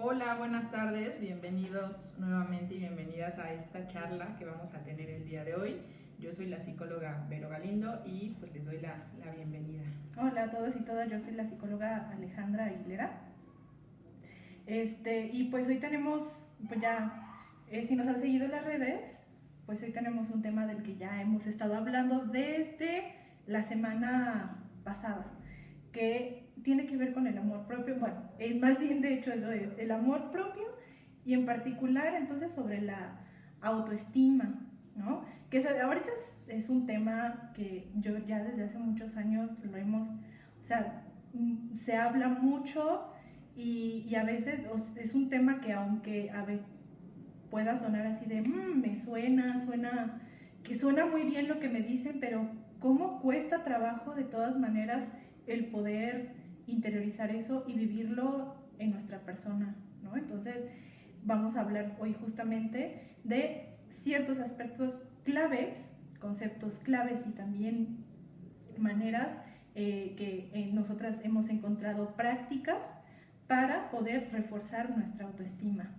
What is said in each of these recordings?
Hola, buenas tardes, bienvenidos nuevamente y bienvenidas a esta charla que vamos a tener el día de hoy. Yo soy la psicóloga Vero Galindo y pues les doy la bienvenida. Hola a todos y todas, yo soy la psicóloga Alejandra Aguilera. Y pues hoy tenemos, pues ya, si nos han seguido en las redes, pues hoy tenemos un tema del que ya hemos estado hablando desde la semana pasada, que tiene que ver con el amor propio. Bueno, más bien de hecho eso es, el amor propio y en particular entonces sobre la autoestima, ¿no? Que ahorita es un tema que yo ya desde hace muchos años lo hemos, o sea, se habla mucho y a veces es un tema que aunque a veces pueda sonar así de, me que suena muy bien lo que me dicen, pero cómo cuesta trabajo de todas maneras el poder interiorizar eso y vivirlo en nuestra persona, ¿no? Entonces vamos a hablar hoy justamente de ciertos aspectos claves, conceptos claves y también maneras que nosotras hemos encontrado prácticas para poder reforzar nuestra autoestima.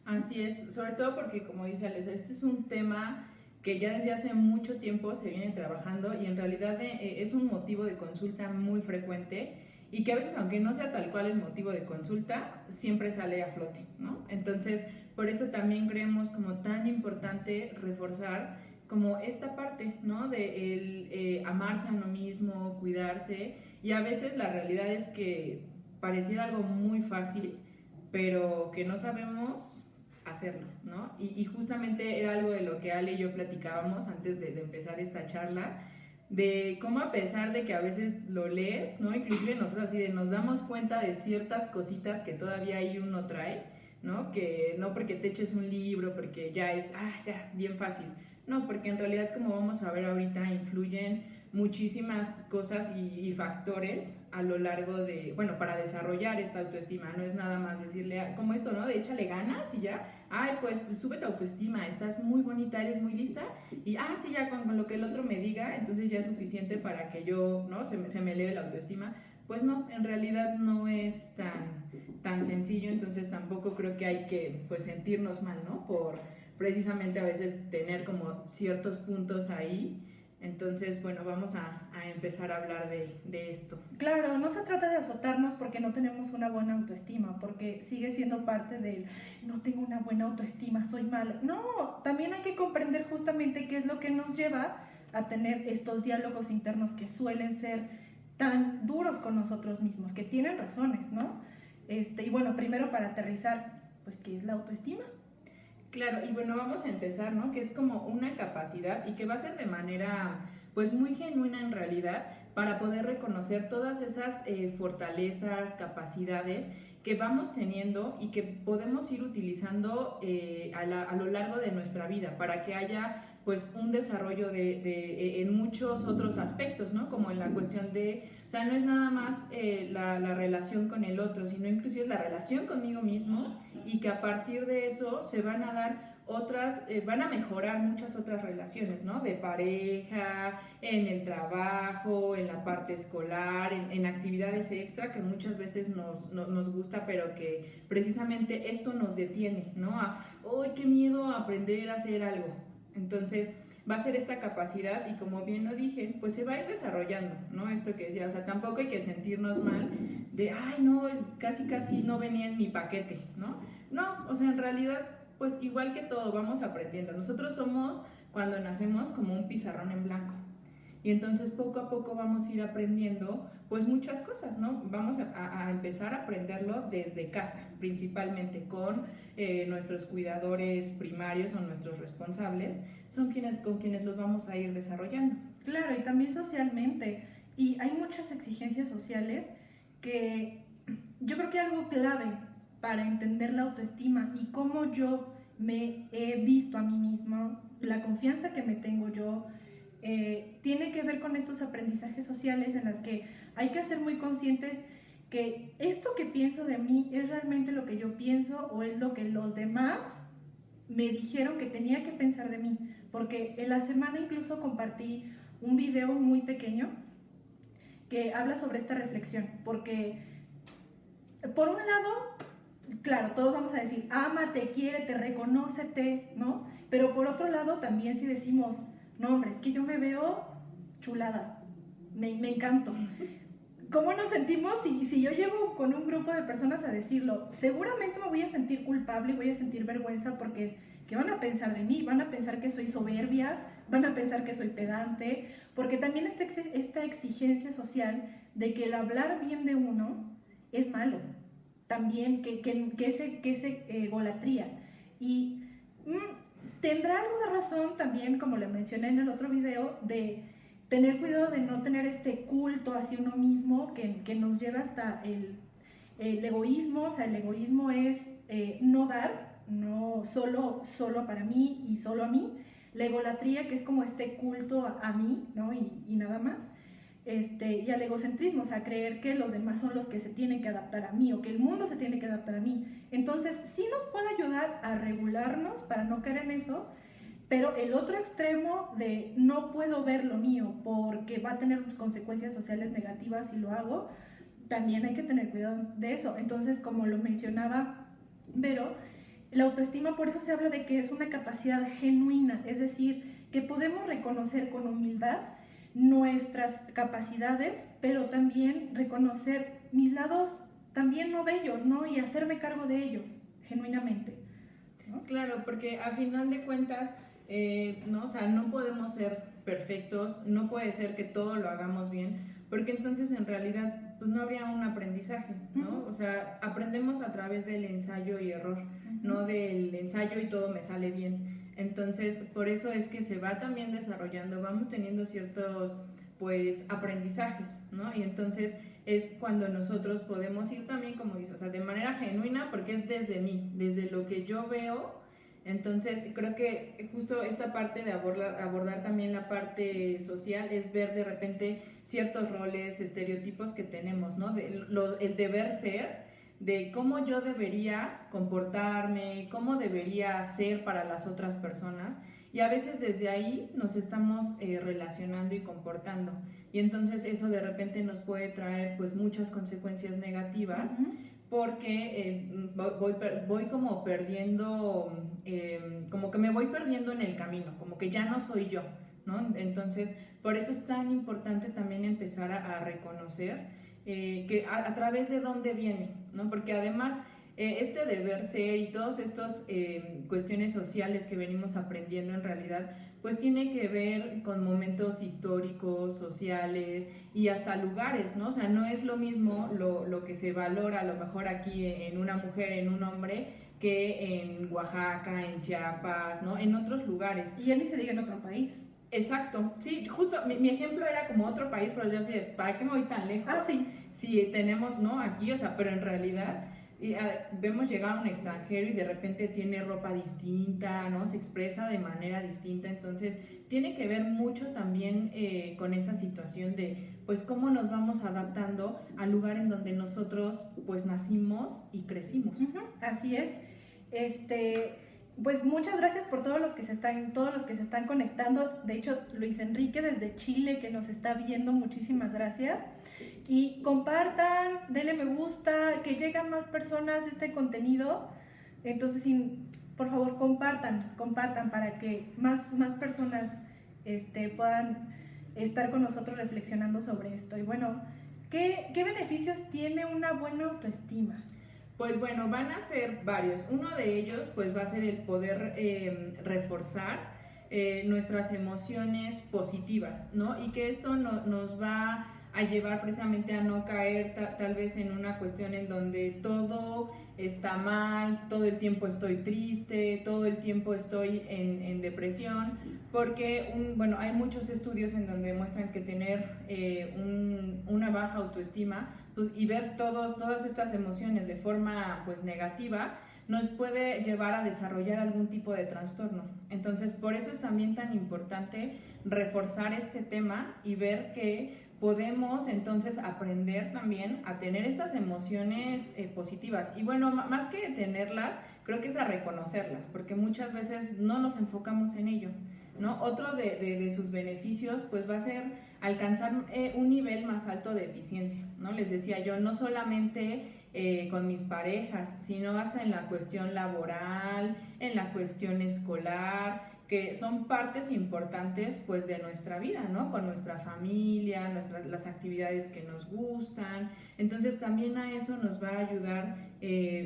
Así es, sobre todo porque como dice Alex, este es un tema que ya desde hace mucho tiempo se viene trabajando y en realidad es un motivo de consulta muy frecuente y que a veces, aunque no sea tal cual el motivo de consulta, siempre sale a flote, ¿no? Entonces, por eso también creemos como tan importante reforzar como esta parte, ¿no? De amarse a uno mismo, cuidarse, y a veces la realidad es que pareciera algo muy fácil, pero que no sabemos hacerlo, ¿no? Y justamente era algo de lo que Ale y yo platicábamos antes de empezar esta charla, de cómo a pesar de que a veces lo lees, ¿no? Inclusive nosotros así de nos damos cuenta de ciertas cositas que todavía ahí uno trae, ¿no? Que no porque te eches un libro, porque ya es, ya, bien fácil. No, porque en realidad, como vamos a ver ahorita, influyen muchísimas cosas y factores a lo largo de, bueno, para desarrollar esta autoestima. No es nada más decirle, como esto, ¿no? De échale ganas y ya, ay, pues sube tu autoestima, estás muy bonita, eres muy lista, y sí, ya con lo que el otro me diga, entonces ya es suficiente para que yo, ¿no? Se me eleve la autoestima. Pues no, en realidad no es tan sencillo, entonces tampoco creo que hay que, pues, sentirnos mal, ¿no? Por precisamente a veces tener como ciertos puntos ahí. Entonces, bueno, vamos a empezar a hablar de esto. Claro, no se trata de azotarnos porque no tenemos una buena autoestima, porque sigue siendo parte del no tengo una buena autoestima, soy mala. No, también hay que comprender justamente qué es lo que nos lleva a tener estos diálogos internos que suelen ser tan duros con nosotros mismos, que tienen razones, ¿no? Y bueno, primero para aterrizar, pues, ¿qué es la autoestima? Claro, y bueno, vamos a empezar, ¿no? Que es como una capacidad y que va a ser de manera, pues, muy genuina en realidad para poder reconocer todas esas fortalezas, capacidades que vamos teniendo y que podemos ir utilizando a lo largo de nuestra vida para que haya pues un desarrollo en muchos otros aspectos, ¿no? Como en la cuestión de, o sea, no es nada más la relación con el otro, sino inclusive es la relación conmigo mismo y que a partir de eso se van a dar otras, van a mejorar muchas otras relaciones, ¿no? De pareja, en el trabajo, en la parte escolar, en actividades extra que muchas veces nos gusta, pero que precisamente esto nos detiene, ¿no? ¡ay, qué miedo a aprender a hacer algo! Entonces, va a ser esta capacidad y como bien lo dije, pues se va a ir desarrollando, ¿no? Esto que decía, o sea, tampoco hay que sentirnos mal de, ay, no, casi no venía en mi paquete, ¿no? No, o sea, en realidad, pues igual que todo, vamos aprendiendo. Nosotros somos, cuando nacemos, como un pizarrón en blanco. Y entonces poco a poco vamos a ir aprendiendo pues muchas cosas, ¿no? Vamos a empezar a aprenderlo desde casa, principalmente con nuestros cuidadores primarios o nuestros responsables, son con quienes los vamos a ir desarrollando. Claro, y también socialmente. Y hay muchas exigencias sociales que yo creo que algo clave para entender la autoestima y cómo yo me he visto a mí misma, la confianza que me tengo yo, tiene que ver con estos aprendizajes sociales en las que hay que ser muy conscientes que esto que pienso de mí es realmente lo que yo pienso o es lo que los demás me dijeron que tenía que pensar de mí. Porque en la semana incluso compartí un video muy pequeño que habla sobre esta reflexión. Porque por un lado claro, todos vamos a decir, ámate, quiérete, reconócete, ¿no? Pero por otro lado, también si decimos, no, hombre, es que yo me veo chulada, me encanto. ¿Cómo nos sentimos si yo llego con un grupo de personas a decirlo? Seguramente me voy a sentir culpable y voy a sentir vergüenza porque es, ¿qué van a pensar de mí? Van a pensar que soy soberbia, van a pensar que soy pedante, porque también esta exigencia social de que el hablar bien de uno es malo, también que es egolatría. Y tendrá algo de razón también, como le mencioné en el otro video, de tener cuidado de no tener este culto hacia uno mismo que nos lleva hasta el egoísmo. O sea, el egoísmo es no dar, no solo para mí y solo a mí. La egolatría, que es como este culto a mí, ¿no? Y nada más. Y al egocentrismo, o sea, creer que los demás son los que se tienen que adaptar a mí o que el mundo se tiene que adaptar a mí. Entonces, sí nos puede ayudar a regularnos para no caer en eso, pero el otro extremo de no puedo ver lo mío porque va a tener consecuencias sociales negativas si lo hago, también hay que tener cuidado de eso. Entonces, como lo mencionaba Vero, la autoestima, por eso se habla de que es una capacidad genuina, es decir, que podemos reconocer con humildad nuestras capacidades, pero también reconocer mis lados también no bellos, ¿no? Y hacerme cargo de ellos, genuinamente, ¿no? Claro, porque a final de cuentas, ¿no? O sea, no podemos ser perfectos, no puede ser que todo lo hagamos bien, porque entonces en realidad pues no habría un aprendizaje, ¿no? O sea, aprendemos a través del ensayo y error, no del ensayo y todo me sale bien. Entonces, por eso es que se va también desarrollando, vamos teniendo ciertos, pues, aprendizajes, ¿no? Y entonces es cuando nosotros podemos ir también, como dices, o sea, de manera genuina, porque es desde mí, desde lo que yo veo. Entonces, creo que justo esta parte de abordar también la parte social es ver de repente ciertos roles, estereotipos que tenemos, ¿no? El deber ser, de cómo yo debería comportarme, cómo debería ser para las otras personas, y a veces desde ahí nos estamos relacionando y comportando, y entonces eso de repente nos puede traer pues muchas consecuencias negativas, porque voy como perdiendo, como que me voy perdiendo en el camino, como que ya no soy yo, ¿no? Entonces, por eso es tan importante también empezar a reconocer que a través de dónde viene, ¿no? Porque además este deber ser y todas estas cuestiones sociales que venimos aprendiendo en realidad, pues tiene que ver con momentos históricos, sociales y hasta lugares, ¿no? O sea, no es lo mismo lo que se valora a lo mejor aquí en una mujer, en un hombre, que en Oaxaca, en Chiapas, ¿no? En otros lugares. Y ya ni se diga en otro país. Exacto, sí, justo mi ejemplo era como otro país, pero yo sé, ¿para qué me voy tan lejos? Ah, sí. Si tenemos, ¿no? Aquí, o sea, pero en realidad vemos llegar a un extranjero y de repente tiene ropa distinta, ¿no? Se expresa de manera distinta, entonces tiene que ver mucho también con esa situación de, pues, cómo nos vamos adaptando al lugar en donde nosotros, pues, nacimos y crecimos. Así es. Pues muchas gracias por todos los que se están conectando. De hecho, Luis Enrique desde Chile que nos está viendo, muchísimas gracias. Y compartan, denle me gusta, que lleguen más personas a este contenido. Entonces, por favor, compartan para que más personas puedan estar con nosotros reflexionando sobre esto. Y bueno, ¿qué beneficios tiene una buena autoestima? Pues bueno, van a ser varios. Uno de ellos pues va a ser el poder reforzar nuestras emociones positivas, ¿no? Y que esto nos va a llevar precisamente a no caer tal vez en una cuestión en donde todo está mal, todo el tiempo estoy triste, todo el tiempo estoy en depresión, porque bueno, hay muchos estudios en donde demuestran que tener una baja autoestima y ver todas estas emociones de forma pues negativa nos puede llevar a desarrollar algún tipo de trastorno. Entonces, por eso es también tan importante reforzar este tema y ver que podemos entonces aprender también a tener estas emociones positivas. Y bueno, más que tenerlas, creo que es a reconocerlas, porque muchas veces no nos enfocamos en ello, ¿no? Otro de sus beneficios pues va a ser alcanzar un nivel más alto de eficiencia, ¿no? Les decía yo, no solamente con mis parejas, sino hasta en la cuestión laboral, en la cuestión escolar, que son partes importantes pues de nuestra vida, ¿no? Con nuestra familia, las actividades que nos gustan. Entonces también a eso nos va a ayudar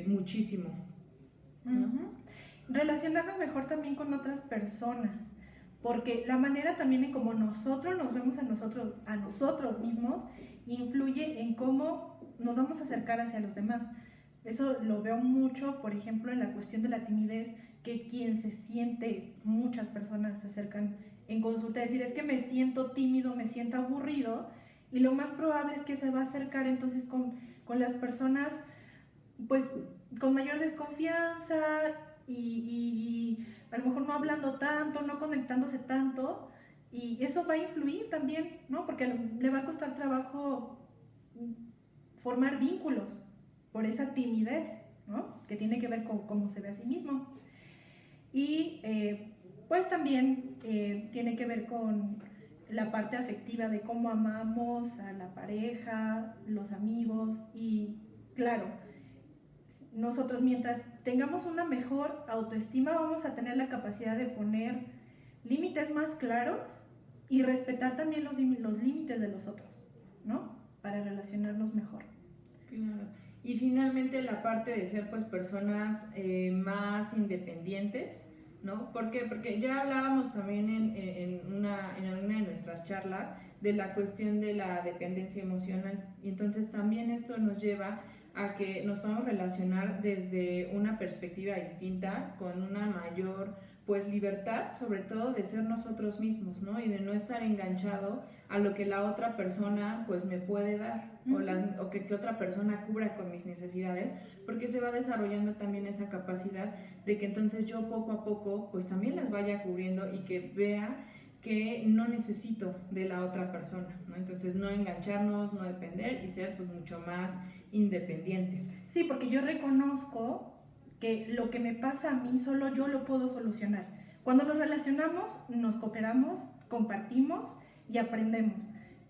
muchísimo, ¿no? Relacionarnos mejor también con otras personas, porque la manera también en cómo nosotros nos vemos a nosotros mismos influye en cómo nos vamos a acercar hacia los demás. Eso lo veo mucho, por ejemplo, en la cuestión de la timidez, que quien se siente, muchas personas se acercan en consulta a decir, es que me siento tímido, me siento aburrido, y lo más probable es que se va a acercar entonces con las personas pues con mayor desconfianza y a lo mejor no hablando tanto, no conectándose tanto, y eso va a influir también, ¿no? Porque le va a costar trabajo formar vínculos por esa timidez, ¿no? Que tiene que ver con cómo se ve a sí mismo. Y pues también tiene que ver con la parte afectiva de cómo amamos a la pareja, los amigos, y claro, nosotros mientras tengamos una mejor autoestima vamos a tener la capacidad de poner límites más claros y respetar también los límites de los otros, ¿no? Para relacionarnos mejor. Claro. Y finalmente la parte de ser pues personas más independientes, ¿no? ¿Por qué? Porque ya hablábamos también en alguna de nuestras charlas de la cuestión de la dependencia emocional, y entonces también esto nos lleva a que nos podamos relacionar desde una perspectiva distinta, con una mayor pues libertad, sobre todo de ser nosotros mismos, ¿no? Y de no estar enganchado a lo que la otra persona pues me puede dar, o que otra persona cubra con mis necesidades, porque se va desarrollando también esa capacidad de que entonces yo poco a poco pues también las vaya cubriendo y que vea que no necesito de la otra persona, ¿no? Entonces no engancharnos, no depender y ser pues mucho más independientes. Sí, porque yo reconozco que lo que me pasa a mí solo yo lo puedo solucionar. Cuando nos relacionamos, nos cooperamos, compartimos y aprendemos.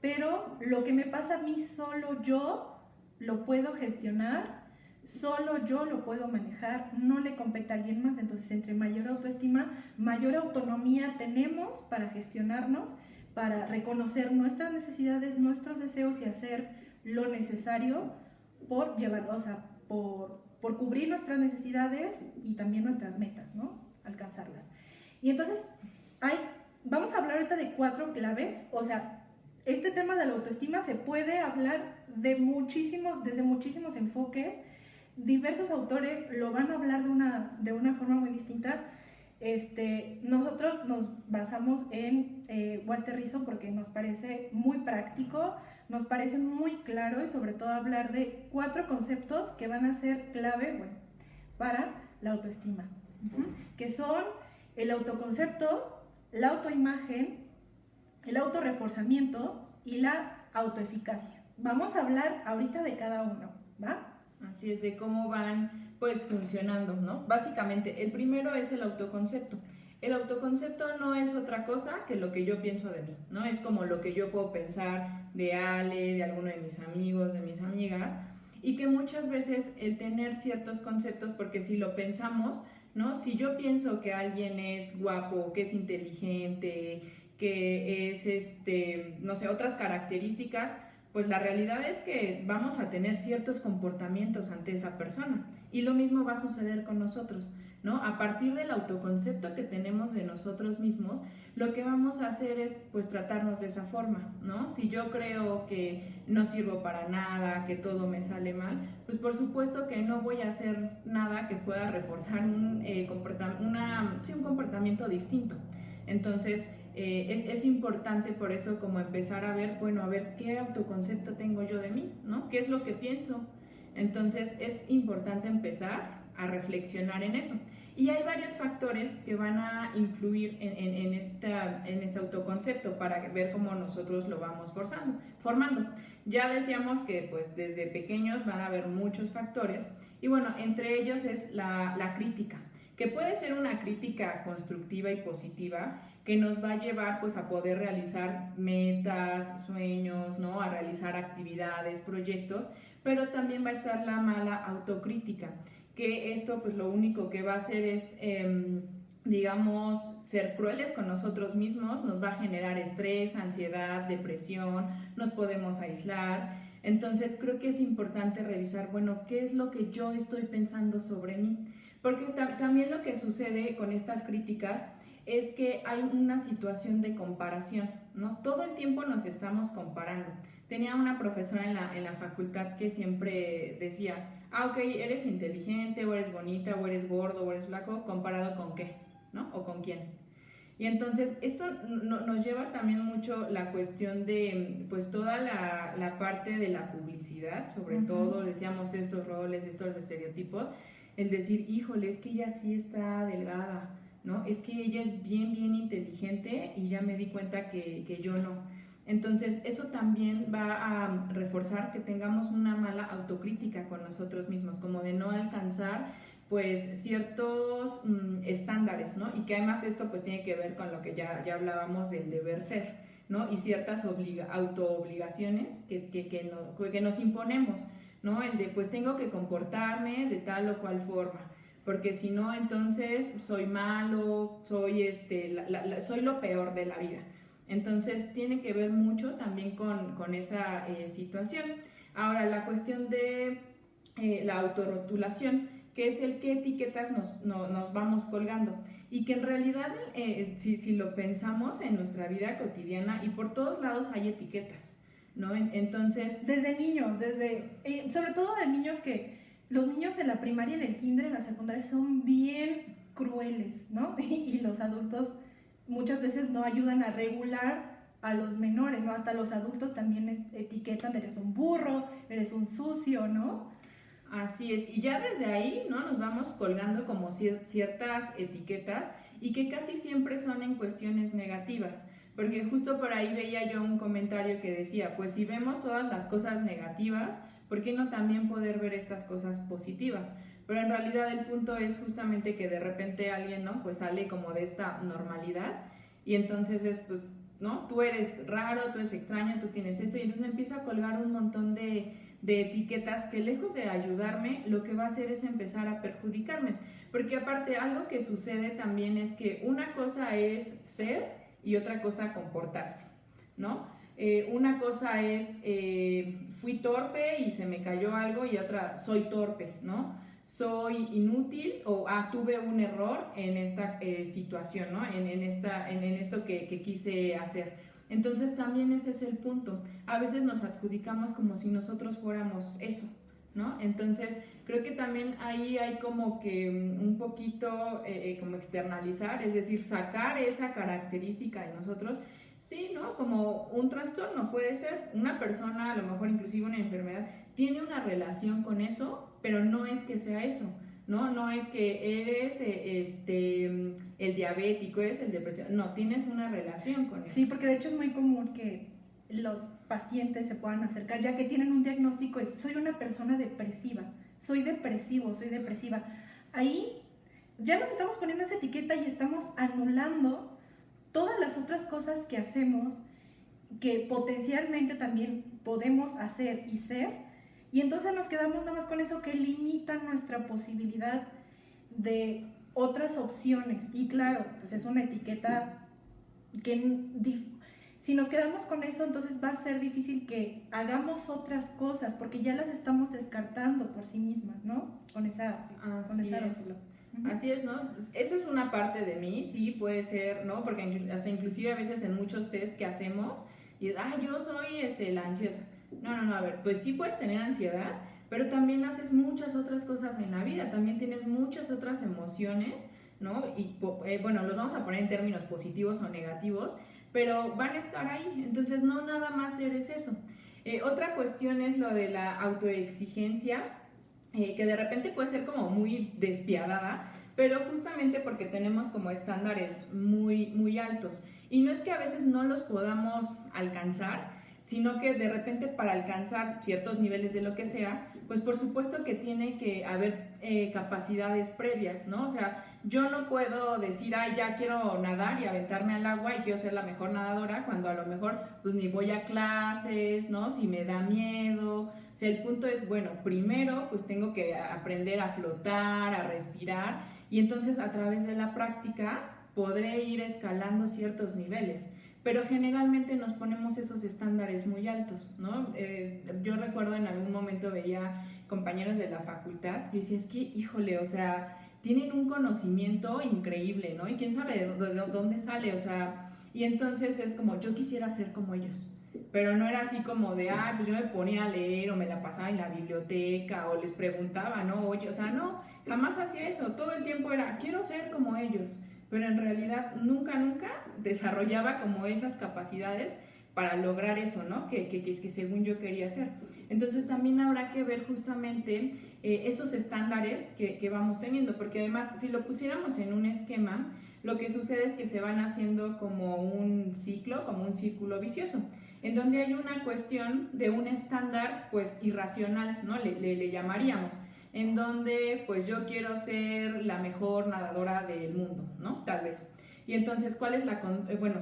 Pero lo que me pasa a mí solo yo lo puedo gestionar, solo yo lo puedo manejar, no le compete a alguien más. Entonces, entre mayor autoestima, mayor autonomía tenemos para gestionarnos, para reconocer nuestras necesidades, nuestros deseos y hacer lo necesario por llevar, o sea, por cubrir nuestras necesidades y también nuestras metas, ¿no? Alcanzarlas. Y entonces, vamos a hablar ahorita de 4 claves, o sea, este tema de la autoestima se puede hablar desde muchísimos enfoques. Diversos autores lo van a hablar de una forma muy distinta. Nosotros nos basamos en Walter Rizzo porque nos parece muy práctico, nos parece muy claro, y sobre todo hablar de 4 conceptos que van a ser clave, bueno, para la autoestima, que son el autoconcepto, la autoimagen, el autorreforzamiento y la autoeficacia. Vamos a hablar ahorita de cada uno, ¿va? Así es, de cómo van pues funcionando, ¿no? Básicamente, el primero es el autoconcepto. El autoconcepto no es otra cosa que lo que yo pienso de mí, ¿no? Es como lo que yo puedo pensar de Ale, de alguno de mis amigos, de mis amigas, y que muchas veces el tener ciertos conceptos, porque si lo pensamos, ¿no? Si yo pienso que alguien es guapo, que es inteligente, que es, no sé, otras características, pues la realidad es que vamos a tener ciertos comportamientos ante esa persona, y lo mismo va a suceder con nosotros, ¿no? A partir del autoconcepto que tenemos de nosotros mismos, lo que vamos a hacer es pues tratarnos de esa forma, ¿no? Si yo creo que no sirvo para nada, que todo me sale mal, pues por supuesto que no voy a hacer nada que pueda reforzar un comportamiento distinto. Entonces, es importante por eso como empezar a ver, bueno, a ver qué autoconcepto tengo yo de mí, ¿no? ¿Qué es lo que pienso? Entonces es importante empezar a reflexionar en eso. Y hay varios factores que van a influir en este autoconcepto para ver cómo nosotros lo vamos formando. Ya decíamos que pues desde pequeños van a haber muchos factores, y bueno, entre ellos es la crítica, que puede ser una crítica constructiva y positiva, que nos va a llevar pues a poder realizar metas, sueños, ¿no? A realizar actividades, proyectos, pero también va a estar la mala autocrítica, que esto pues lo único que va a hacer es, digamos, ser crueles con nosotros mismos, nos va a generar estrés, ansiedad, depresión, nos podemos aislar. Entonces creo que es importante revisar, bueno, ¿qué es lo que yo estoy pensando sobre mí? Porque también lo que sucede con estas críticas es que hay una situación de comparación, ¿no? Todo el tiempo nos estamos comparando. Tenía una profesora en la facultad que siempre decía, ok, eres inteligente, o eres bonita, o eres gordo, o eres flaco, ¿comparado con qué? ¿No? ¿O con quién? Y entonces esto nos lleva también mucho la cuestión de pues toda la parte de la publicidad, sobre todo decíamos estos roles, estos estereotipos, el decir, híjole, es que ella sí está delgada, ¿no? Es que ella es bien, bien inteligente y ya me di cuenta que yo no. Entonces eso también va a reforzar que tengamos una mala autocrítica con nosotros mismos, como de no alcanzar pues ciertos estándares, ¿no? Y que además esto pues tiene que ver con lo que ya hablábamos del deber ser, ¿no? Y ciertas autoobligaciones que nos imponemos, ¿no? El de pues tengo que comportarme de tal o cual forma, porque si no entonces soy malo, soy, soy lo peor de la vida. Entonces tiene que ver mucho también con esa situación. Ahora, la cuestión de la autorrotulación, que es el qué etiquetas nos vamos colgando. Y que en realidad, si lo pensamos en nuestra vida cotidiana, y por todos lados hay etiquetas, ¿no? Entonces... Desde niños, sobre todo de niños que... Los niños en la primaria, en el kinder, en la secundaria son bien crueles, ¿no? Y los adultos muchas veces no ayudan a regular a los menores, ¿no? Hasta los adultos también etiquetan, eres un burro, eres un sucio, ¿no? Así es, y ya desde ahí, ¿no? Nos vamos colgando como ciertas etiquetas y que casi siempre son en cuestiones negativas, porque justo por ahí veía yo un comentario que decía, pues si vemos todas las cosas negativas, ¿por qué no también poder ver estas cosas positivas? Pero en realidad el punto es justamente que de repente alguien, ¿no? Pues sale como de esta normalidad y entonces es, pues, ¿no? Tú eres raro, tú eres extraño, tú tienes esto, y entonces me empiezo a colgar un montón de etiquetas que lejos de ayudarme, lo que va a hacer es empezar a perjudicarme. Porque aparte, algo que sucede también es que una cosa es ser y otra cosa comportarse, ¿no? Una cosa es, fui torpe y se me cayó algo, y otra, soy torpe, ¿no? Soy inútil o tuve un error en esta situación, ¿no? En esto que quise hacer. Entonces también ese es el punto. A veces nos adjudicamos como si nosotros fuéramos eso, ¿no? Entonces creo que también ahí hay como que un poquito como externalizar, es decir, sacar esa característica de nosotros. Sí, ¿no? Como un trastorno puede ser. Una persona, a lo mejor inclusive una enfermedad, tiene una relación con eso, pero no es que sea eso, ¿no? No es que eres el diabético, eres el depresión, no, tienes una relación con eso. Sí, porque de hecho es muy común que los pacientes se puedan acercar, ya que tienen un diagnóstico, soy una persona depresiva, soy depresivo, soy depresiva. Ahí ya nos estamos poniendo esa etiqueta y estamos anulando todas las otras cosas que hacemos, que potencialmente también podemos hacer y ser, y entonces nos quedamos nada más con eso que limita nuestra posibilidad de otras opciones. Y claro, pues es una etiqueta que si nos quedamos con eso, entonces va a ser difícil que hagamos otras cosas, porque ya las estamos descartando por sí mismas, ¿no? Con esa rótula. Así es, ¿no? Eso es una parte de mí, sí, puede ser, ¿no? Porque hasta inclusive a veces en muchos test que hacemos, y yo soy la ansiosa. No, a ver, pues sí puedes tener ansiedad, pero también haces muchas otras cosas en la vida, también tienes muchas otras emociones, ¿no? Y bueno, los vamos a poner en términos positivos o negativos, pero van a estar ahí, entonces no nada más eres eso. Otra cuestión es lo de la autoexigencia, que de repente puede ser como muy despiadada, pero justamente porque tenemos como estándares muy, muy altos. Y no es que a veces no los podamos alcanzar, sino que de repente para alcanzar ciertos niveles de lo que sea, pues por supuesto que tiene que haber capacidades previas, ¿no? O sea, yo no puedo decir, ay, ya quiero nadar y aventarme al agua y quiero ser la mejor nadadora, cuando a lo mejor pues ni voy a clases, ¿no? Si me da miedo. O sea, el punto es, bueno, primero pues tengo que aprender a flotar, a respirar, y entonces a través de la práctica podré ir escalando ciertos niveles. Pero generalmente nos ponemos esos estándares muy altos, ¿no? Yo recuerdo en algún momento veía compañeros de la facultad y decía, es que, híjole, o sea, tienen un conocimiento increíble, ¿no? Y quién sabe de dónde sale, o sea, y entonces es como, yo quisiera ser como ellos. Pero no era así como de, ah, pues yo me ponía a leer o me la pasaba en la biblioteca o les preguntaba, ¿no? Oye, o sea, no, jamás hacía eso. Todo el tiempo era, quiero ser como ellos. Pero en realidad nunca desarrollaba como esas capacidades para lograr eso, ¿no? Que según yo quería hacer. Entonces también habrá que ver justamente esos estándares que vamos teniendo, porque además si lo pusiéramos en un esquema, lo que sucede es que se van haciendo como un ciclo, como un círculo vicioso, en donde hay una cuestión de un estándar pues irracional, ¿no? Le llamaríamos, en donde pues yo quiero ser la mejor nadadora del mundo, ¿no? Tal vez. Y entonces, ¿cuál es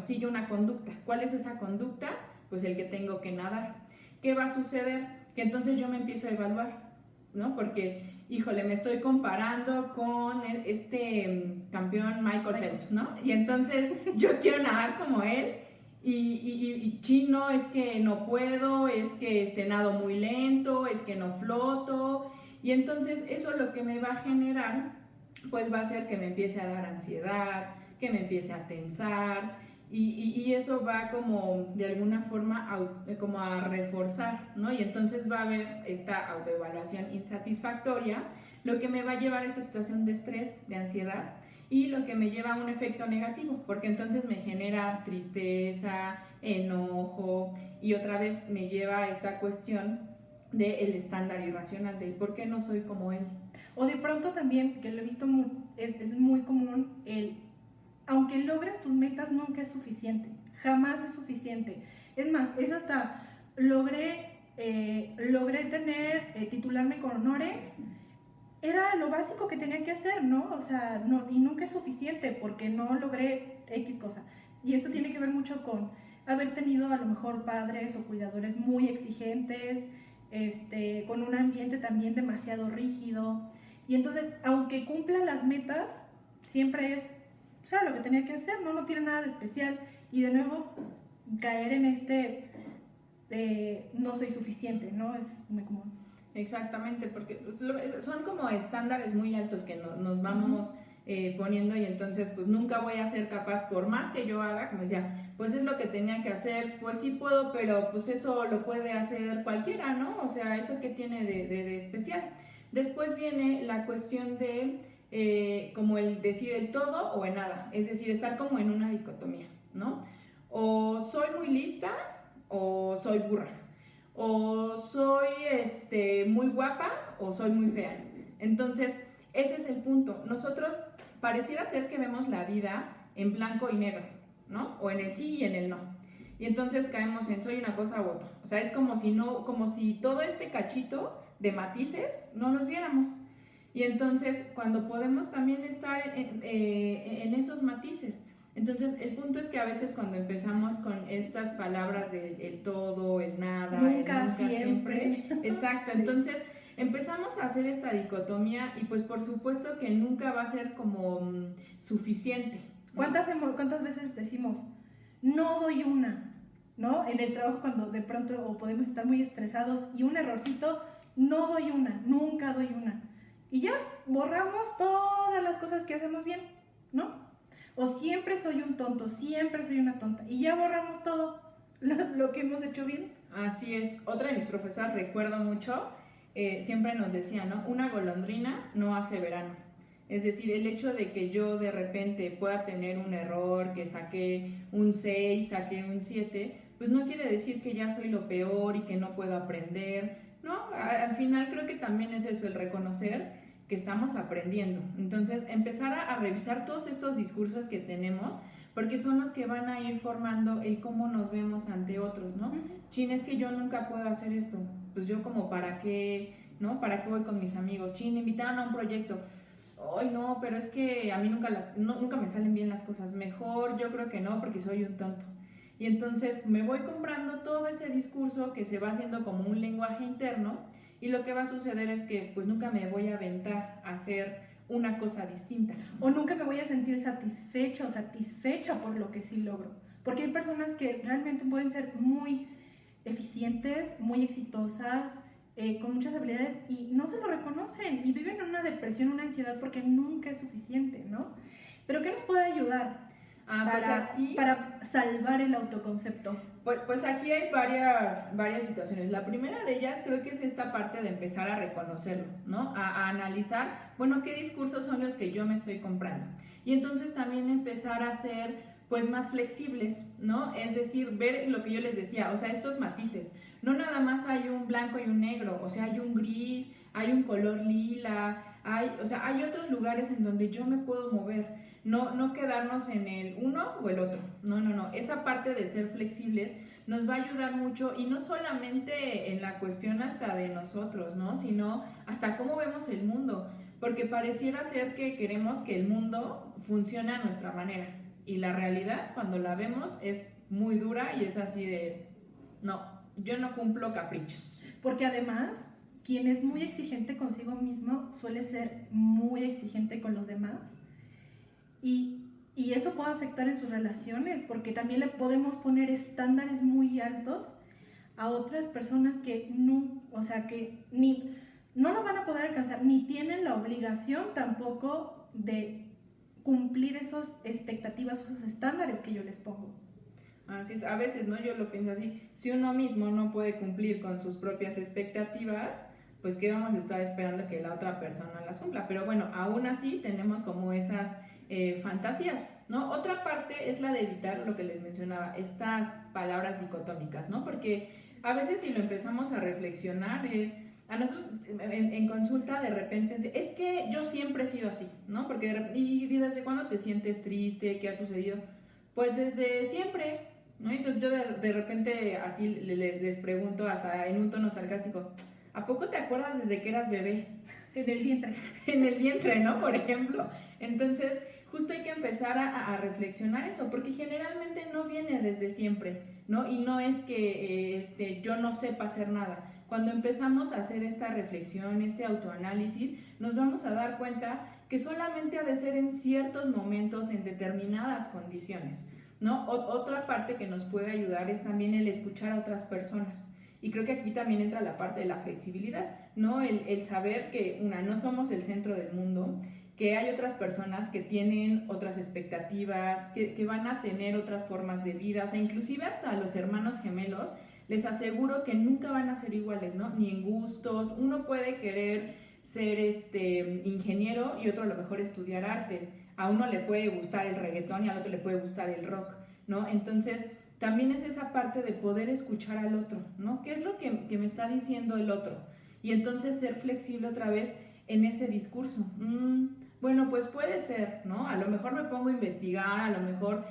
sigue una conducta. ¿Cuál es esa conducta? Pues el que tengo que nadar. ¿Qué va a suceder? Que entonces yo me empiezo a evaluar, ¿no? Porque, híjole, me estoy comparando con este campeón Michael Phelps, ¿no? Y entonces yo quiero nadar como él. Y chino, es que no puedo, es que nado muy lento, es que no floto. Y entonces eso lo que me va a generar, pues va a hacer que me empiece a dar ansiedad, que me empiece a tensar, y eso va como de alguna forma como a reforzar, ¿no? Y entonces va a haber esta autoevaluación insatisfactoria, lo que me va a llevar a esta situación de estrés, de ansiedad, y lo que me lleva a un efecto negativo, porque entonces me genera tristeza, enojo, y otra vez me lleva a esta cuestión del estándar irracional, de por qué no soy como él. O de pronto también, que lo he visto es muy común, aunque logres tus metas nunca es suficiente, jamás es suficiente. Es más, es hasta logré titularme con honores, era lo básico que tenía que hacer, ¿no? O sea, no, y nunca es suficiente porque no logré X cosa. Y esto tiene que ver mucho con haber tenido a lo mejor padres o cuidadores muy exigentes, con un ambiente también demasiado rígido. Y entonces, aunque cumpla las metas, siempre es, o sea, lo que tenía que hacer, no tiene nada de especial. Y de nuevo, caer en no soy suficiente, ¿no? Es muy común. Exactamente, porque son como estándares muy altos que nos vamos poniendo, y entonces pues nunca voy a ser capaz, por más que yo haga, como decía, pues es lo que tenía que hacer, pues sí puedo, pero pues eso lo puede hacer cualquiera, ¿no? O sea, eso que tiene de especial. Después viene la cuestión de como el decir el todo o en nada, es decir, estar como en una dicotomía, ¿no? O soy muy lista o soy burra. O soy muy guapa o soy muy fea. Entonces, ese es el punto. Nosotros pareciera ser que vemos la vida en blanco y negro, ¿no? O en el sí y en el no. Y entonces caemos en soy una cosa u otra. O sea, es como si todo este cachito de matices no los viéramos. Y entonces, cuando podemos también estar en esos matices. Entonces, el punto es que a veces cuando empezamos con estas palabras del el todo, el nada, nunca, el nunca siempre. Exacto, Sí. entonces empezamos a hacer esta dicotomía, y pues por supuesto que nunca va a ser como suficiente, ¿no? ¿Cuántas veces decimos, no doy una, ¿no? En el trabajo, cuando de pronto o podemos estar muy estresados y un errorcito, no doy una, nunca doy una. Y ya borramos todas las cosas que hacemos bien, ¿no? O siempre soy un tonto, siempre soy una tonta. Y ya borramos todo lo que hemos hecho bien. Así es. Otra de mis profesoras, recuerdo mucho, siempre nos decía, ¿no? Una golondrina no hace verano. Es decir, el hecho de que yo de repente pueda tener un error, que saqué un 6, saqué un 7, pues no quiere decir que ya soy lo peor y que no puedo aprender, ¿no? Al final creo que también es eso, el reconocer que estamos aprendiendo. Entonces, empezar a revisar todos estos discursos que tenemos, porque son los que van a ir formando el cómo nos vemos ante otros, ¿no? Chin, es que yo nunca puedo hacer esto, pues yo como para qué ¿no? ¿Para qué voy con mis amigos? Chin, me invitaron a un proyecto. Ay, no, pero es que a mí nunca me salen bien las cosas. Mejor yo creo que no, porque soy un tonto. Y entonces me voy comprando todo ese discurso que se va haciendo como un lenguaje interno, y lo que va a suceder es que pues nunca me voy a aventar a hacer una cosa distinta. O nunca me voy a sentir satisfecho o satisfecha por lo que sí logro. Porque hay personas que realmente pueden ser muy eficientes, muy exitosas, con muchas habilidades y no se lo reconocen y viven en una depresión, una ansiedad porque nunca es suficiente, ¿no? Pero ¿qué nos puede ayudar para salvar el autoconcepto? Pues aquí hay varias situaciones. La primera de ellas creo que es esta parte de empezar a reconocerlo, ¿no? A analizar, bueno, qué discursos son los que yo me estoy comprando. Y entonces también empezar a ser pues más flexibles, ¿no? Es decir, ver lo que yo les decía, o sea, estos matices. No nada más hay un blanco y un negro, o sea, hay un gris, hay un color lila, hay otros lugares en donde yo me puedo mover. No quedarnos en el uno o el otro. No. Esa parte de ser flexibles nos va a ayudar mucho, y no solamente en la cuestión hasta de nosotros, ¿no? Sino hasta cómo vemos el mundo. Porque pareciera ser que queremos que el mundo funcione a nuestra manera. Y la realidad, cuando la vemos, es muy dura y es así de, no, yo no cumplo caprichos. Porque además, quien es muy exigente consigo mismo suele ser muy exigente con los demás. Y eso puede afectar en sus relaciones, porque también le podemos poner estándares muy altos a otras personas que no, o sea, que no lo van a poder alcanzar, ni tienen la obligación tampoco de cumplir esas expectativas, esos estándares que yo les pongo. Así es, a veces, ¿no? Yo lo pienso así, si uno mismo no puede cumplir con sus propias expectativas, pues ¿qué vamos a estar esperando que la otra persona las cumpla? Pero bueno, aún así tenemos como esas fantasías, ¿no? Otra parte es la de evitar lo que les mencionaba, estas palabras dicotómicas, ¿no? Porque a veces si lo empezamos a reflexionar, a nosotros en consulta de repente es que yo siempre he sido así, ¿no? Porque ¿y desde cuándo te sientes triste? ¿Qué ha sucedido? Pues desde siempre, ¿no? Entonces yo de repente así les pregunto hasta en un tono sarcástico, ¿a poco te acuerdas desde que eras bebé? En el vientre. En el vientre, ¿no? Por ejemplo. Entonces, justo hay que empezar a reflexionar eso, porque generalmente no viene desde siempre, ¿no? Y no es que yo no sepa hacer nada. Cuando empezamos a hacer esta reflexión, este autoanálisis, nos vamos a dar cuenta que solamente ha de ser en ciertos momentos, en determinadas condiciones, ¿no? Otra parte que nos puede ayudar es también el escuchar a otras personas. Y creo que aquí también entra la parte de la flexibilidad, ¿no? El saber que, no somos el centro del mundo, que hay otras personas que tienen otras expectativas, que van a tener otras formas de vida, o sea, inclusive hasta los hermanos gemelos, les aseguro que nunca van a ser iguales, ¿no? Ni en gustos. Uno puede querer ser ingeniero y otro a lo mejor estudiar arte. A uno le puede gustar el reggaetón y al otro le puede gustar el rock, ¿no? Entonces, también es esa parte de poder escuchar al otro, ¿no? ¿Qué es lo que me está diciendo el otro? Y entonces ser flexible otra vez en ese discurso. Bueno, pues puede ser, ¿no? A lo mejor me pongo a investigar, a lo mejor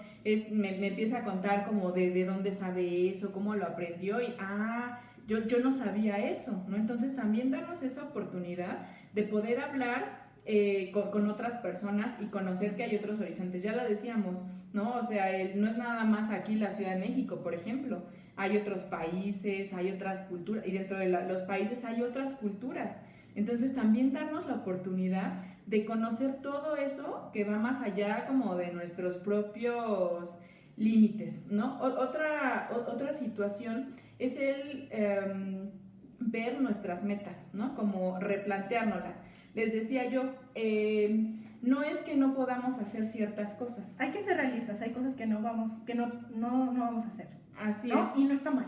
me empieza a contar como de dónde sabe eso, cómo lo aprendió y, yo no sabía eso, ¿no? Entonces también darnos esa oportunidad de poder hablar con otras personas y conocer que hay otros horizontes. Ya lo decíamos, ¿no? O sea, no es nada más aquí la Ciudad de México, por ejemplo. Hay otros países, hay otras culturas, y dentro de los países hay otras culturas. Entonces también darnos la oportunidad de conocer todo eso que va más allá como de nuestros propios límites, ¿no? Otra situación es el ver nuestras metas, ¿no? Como replanteárnoslas. Les decía yo, no es que no podamos hacer ciertas cosas. Hay que ser realistas, hay cosas que no vamos a hacer. Así ¿no? es. Y no está mal.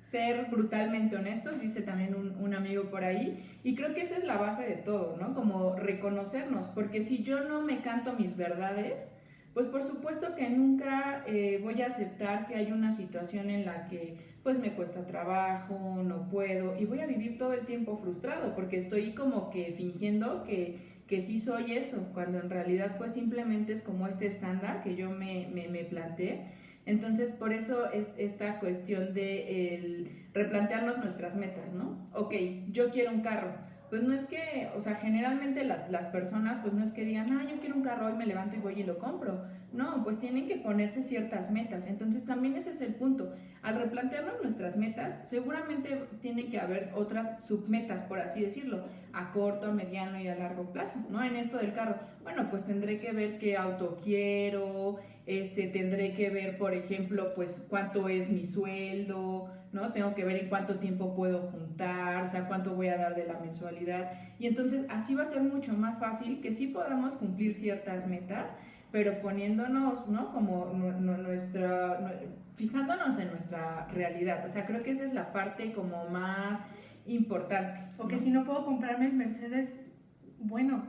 Ser brutalmente honestos, dice también un amigo por ahí, y creo que esa es la base de todo, ¿no? Como reconocernos, porque si yo no me canto mis verdades, pues por supuesto que nunca voy a aceptar que hay una situación en la que pues me cuesta trabajo, no puedo, y voy a vivir todo el tiempo frustrado, porque estoy como que fingiendo que sí soy eso, cuando en realidad pues simplemente es como este estándar que yo me planteé. Entonces, por eso es esta cuestión de replantearnos nuestras metas, ¿no? Ok, yo quiero un carro. pues no es que, o sea, generalmente las personas, pues no es que digan, yo quiero un carro, hoy me levanto y voy y lo compro. No, pues tienen que ponerse ciertas metas. Entonces también ese es el punto. Al replantearnos nuestras metas, seguramente tiene que haber otras submetas, por así decirlo, a corto, a mediano y a largo plazo, ¿no? En esto del carro, bueno, pues tendré que ver qué auto quiero, tendré que ver, por ejemplo, pues cuánto es mi sueldo, ¿no? Tengo que ver en cuánto tiempo puedo juntar, o sea, cuánto voy a dar de la mensualidad. Y entonces así va a ser mucho más fácil que sí podamos cumplir ciertas metas, pero poniéndonos, ¿no? Como fijándonos en nuestra realidad. O sea, creo que esa es la parte como más importante. O que si no puedo comprarme el Mercedes, bueno,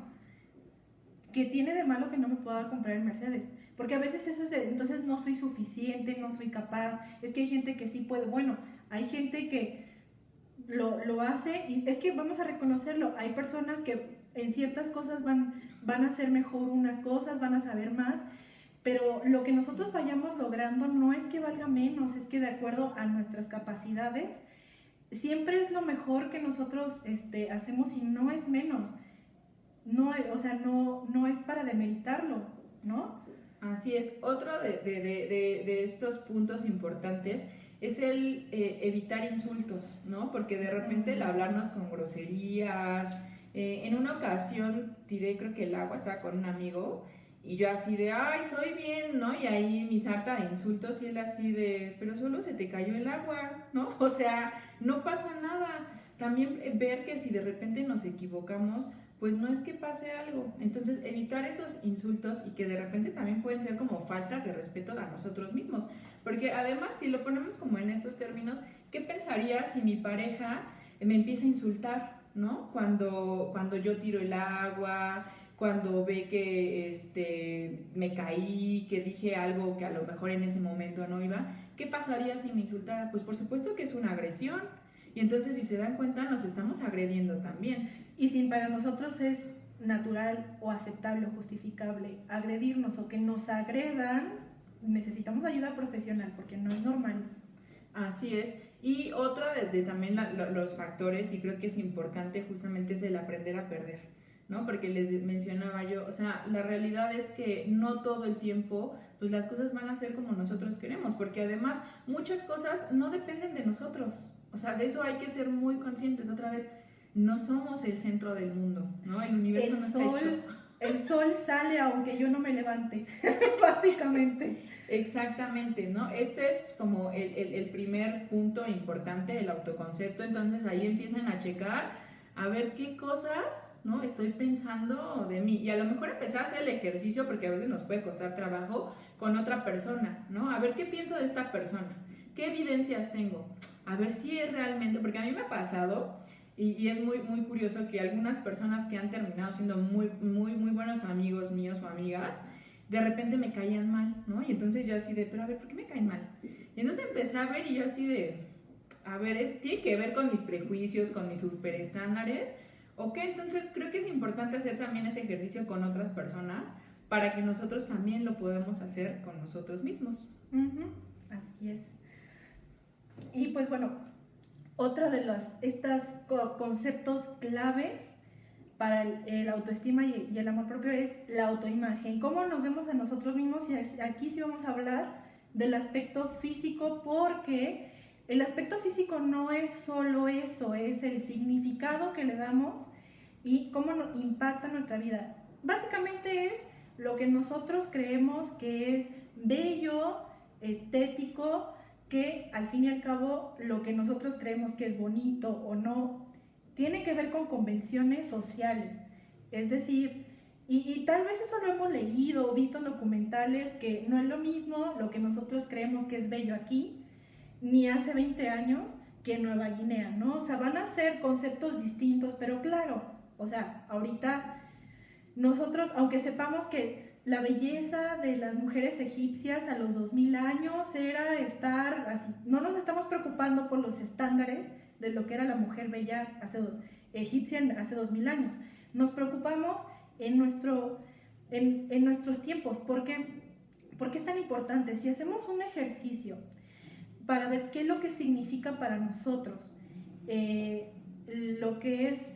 ¿qué tiene de malo que no me pueda comprar el Mercedes? Porque a veces eso es entonces no soy suficiente, no soy capaz. Es que hay gente que sí puede. Bueno, hay gente que lo hace y es que vamos a reconocerlo. Hay personas que en ciertas cosas van a hacer mejor unas cosas, van a saber más, pero lo que nosotros vayamos logrando no es que valga menos, es que de acuerdo a nuestras capacidades, siempre es lo mejor que nosotros hacemos y no es menos. No, o sea, no es para demeritarlo, ¿no? Así es. Otro de estos puntos importantes es el evitar insultos, ¿no? Porque de repente el hablarnos con groserías. En una ocasión tiré, creo que el agua, estaba con un amigo y yo así de, ay, soy bien, ¿no? Y ahí mi sarta de insultos y él así de, pero solo se te cayó el agua, ¿no? O sea, no pasa nada. También ver que si de repente nos equivocamos, pues no es que pase algo. Entonces, evitar esos insultos y que de repente también pueden ser como faltas de respeto a nosotros mismos. Porque además, si lo ponemos como en estos términos, ¿qué pensaría si mi pareja me empieza a insultar, ¿no? Cuando yo tiro el agua, cuando ve que me caí, que dije algo que a lo mejor en ese momento no iba, ¿qué pasaría si me insultara? Pues por supuesto que es una agresión. Y entonces, si se dan cuenta, nos estamos agrediendo también. Y si para nosotros es natural o aceptable o justificable agredirnos o que nos agredan, necesitamos ayuda profesional porque no es normal. Así es. Y otra de también los factores, y creo que es importante justamente, es el aprender a perder, ¿no? Porque les mencionaba yo, o sea, la realidad es que no todo el tiempo, pues las cosas van a ser como nosotros queremos, porque además muchas cosas no dependen de nosotros. O sea, de eso hay que ser muy conscientes. Otra vez, no somos el centro del mundo, ¿no? El universo no está hecho. El sol sale aunque yo no me levante, básicamente. Exactamente, ¿no? Este es como el primer punto importante, el autoconcepto. Entonces ahí empiezan a checar a ver qué cosas, ¿no? Estoy pensando de mí. Y a lo mejor empezar a hacer el ejercicio, porque a veces nos puede costar trabajo, con otra persona, ¿no? A ver qué pienso de esta persona, qué evidencias tengo, a ver si es realmente, porque a mí me ha pasado, y es muy, muy curioso que algunas personas que han terminado siendo muy, muy, muy buenos amigos míos o amigas, de repente me caían mal, ¿no? Y entonces yo así de, pero a ver, ¿por qué me caen mal? Y entonces empecé a ver y yo así de, a ver, tiene que ver con mis prejuicios, con mis superestándares, ¿ok? Entonces creo que es importante hacer también ese ejercicio con otras personas para que nosotros también lo podamos hacer con nosotros mismos. Así es. Y pues bueno, otra de estos conceptos claves para el autoestima y el amor propio es la autoimagen. ¿Cómo nos vemos a nosotros mismos? Y aquí sí vamos a hablar del aspecto físico, porque el aspecto físico no es solo eso, es el significado que le damos y cómo impacta nuestra vida. Básicamente es lo que nosotros creemos que es bello, estético, que al fin y al cabo lo que nosotros creemos que es bonito o no tiene que ver con convenciones sociales. Es decir, y tal vez eso lo hemos leído, visto en documentales, que no es lo mismo lo que nosotros creemos que es bello aquí, ni hace 20 años que en Nueva Guinea, ¿no? O sea, van a ser conceptos distintos, pero claro, o sea, ahorita nosotros, aunque sepamos que la belleza de las mujeres egipcias a los 2000 años era estar así, no nos estamos preocupando por los estándares de lo que era la mujer bella egipcia hace 2000 años. Nos preocupamos en nuestros tiempos. ¿Por qué? ¿Por qué es tan importante? Si hacemos un ejercicio para ver qué es lo que significa para nosotros lo que es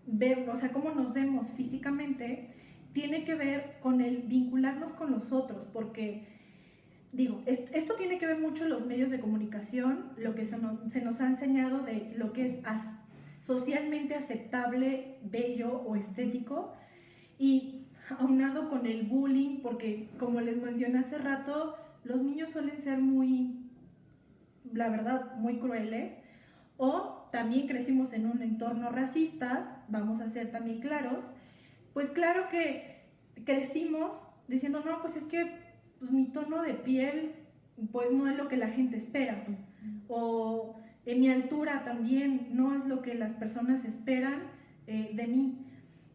o sea, cómo nos vemos físicamente, tiene que ver con el vincularnos con los otros, porque, digo, esto tiene que ver mucho en los medios de comunicación, lo que se nos ha enseñado de lo que es socialmente aceptable, bello o estético, y aunado con el bullying, porque como les mencioné hace rato, los niños suelen ser muy, la verdad, muy crueles, o también crecimos en un entorno racista, vamos a ser también claros, pues claro que crecimos diciendo, no, pues es que pues, mi tono de piel pues no es lo que la gente espera, o en mi altura también no es lo que las personas esperan de mí.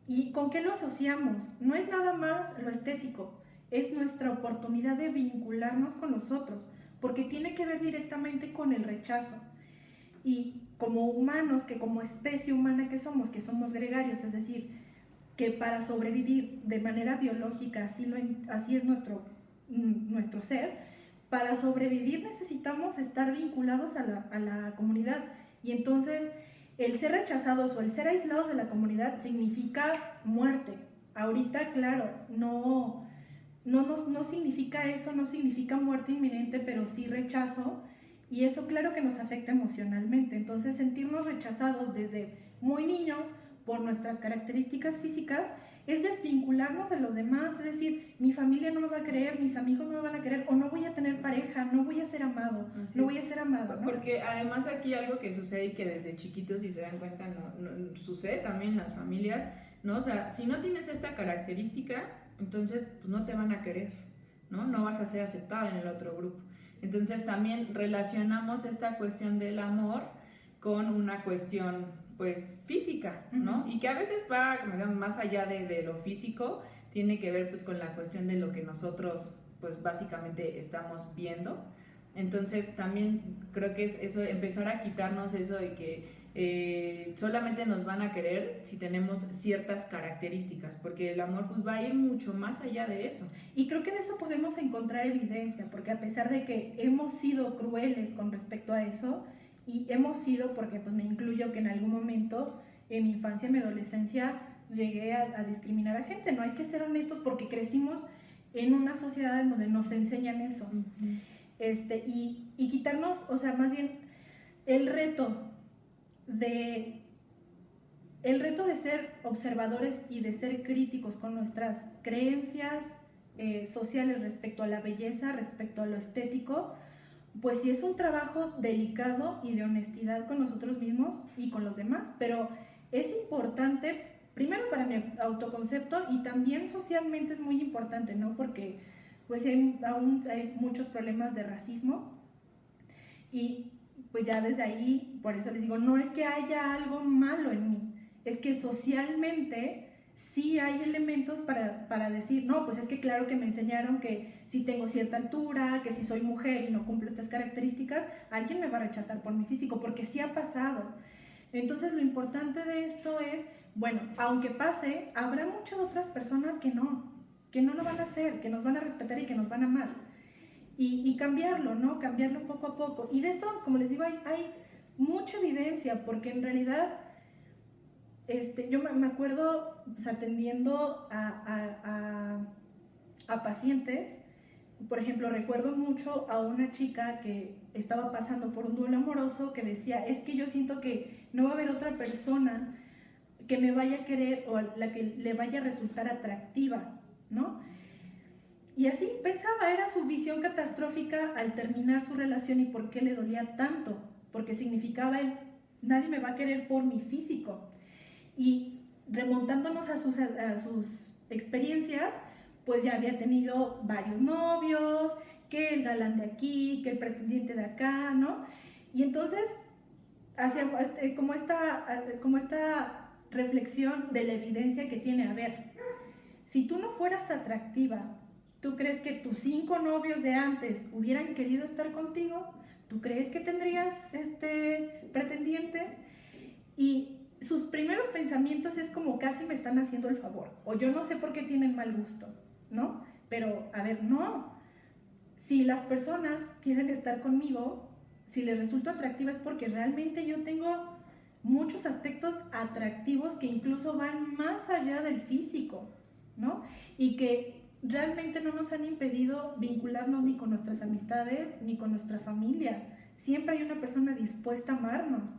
¿Y con qué lo asociamos? No es nada más lo estético, es nuestra oportunidad de vincularnos con los otros, porque tiene que ver directamente con el rechazo. Y como humanos, que como especie humana que somos gregarios, es decir, que para sobrevivir de manera biológica, así es nuestro ser, para sobrevivir necesitamos estar vinculados a la comunidad. Y entonces el ser rechazados o el ser aislados de la comunidad significa muerte. Ahorita, claro, no significa eso, no significa muerte inminente, pero sí rechazo, y eso claro que nos afecta emocionalmente. Entonces sentirnos rechazados desde muy niños por nuestras características físicas es desvincularnos de los demás, es decir, mi familia no me va a querer, mis amigos no me van a querer, o no voy a tener pareja, no voy a ser amado, no voy a ser amada, ¿no? Porque además aquí algo que sucede y que desde chiquitos, si se dan cuenta, sucede también en las familias, ¿no? O sea, si no tienes esta característica, entonces pues no te van a querer, ¿no? No vas a ser aceptado en el otro grupo. Entonces también relacionamos esta cuestión del amor con una cuestión pues física, ¿no? Y que a veces va más allá de lo físico, tiene que ver pues con la cuestión de lo que nosotros pues básicamente estamos viendo. Entonces también creo que es eso, empezar a quitarnos eso de que solamente nos van a querer si tenemos ciertas características, porque el amor pues va a ir mucho más allá de eso. Y creo que de eso podemos encontrar evidencia, porque a pesar de que hemos sido crueles con respecto a eso, y hemos sido, porque pues me incluyo que en algún momento en mi infancia, en mi adolescencia, llegué a discriminar a gente, no hay que ser honestos porque crecimos en una sociedad en donde nos enseñan eso. Y quitarnos, o sea, más bien el reto de ser observadores y de ser críticos con nuestras creencias sociales respecto a la belleza, respecto a lo estético, pues sí es un trabajo delicado y de honestidad con nosotros mismos y con los demás, pero es importante, primero para mi autoconcepto y también socialmente es muy importante, ¿no? Porque pues aún hay muchos problemas de racismo y pues ya desde ahí, por eso les digo, no es que haya algo malo en mí, es que socialmente sí hay elementos para decir, no, pues es que claro que me enseñaron que si tengo cierta altura, que si soy mujer y no cumplo estas características, alguien me va a rechazar por mi físico, porque sí ha pasado. Entonces lo importante de esto es, bueno, aunque pase, habrá muchas otras personas que no lo van a hacer, que nos van a respetar y que nos van a amar. Y cambiarlo, ¿no? Cambiarlo poco a poco. Y de esto, como les digo, hay mucha evidencia, porque en realidad yo me acuerdo pues, atendiendo a pacientes. Por ejemplo, recuerdo mucho a una chica que estaba pasando por un duelo amoroso que decía, es que yo siento que no va a haber otra persona que me vaya a querer o a la que le vaya a resultar atractiva, ¿no? Y así pensaba, era su visión catastrófica al terminar su relación y por qué le dolía tanto, porque significaba nadie me va a querer por mi físico. Y remontándonos a sus experiencias, pues ya había tenido varios novios, que el galán de aquí, que el pretendiente de acá, ¿no? Y entonces hacía como esta reflexión de la evidencia que tiene. A ver, si tú no fueras atractiva, ¿tú crees que tus 5 novios de antes hubieran querido estar contigo? ¿Tú crees que tendrías pretendientes? Y sus primeros pensamientos es como casi me están haciendo el favor, o yo no sé por qué tienen mal gusto, ¿no? Pero, a ver, no. Si las personas quieren estar conmigo, si les resulto atractiva es porque realmente yo tengo muchos aspectos atractivos que incluso van más allá del físico, ¿no? Y que realmente no nos han impedido vincularnos ni con nuestras amistades ni con nuestra familia. Siempre hay una persona dispuesta a amarnos,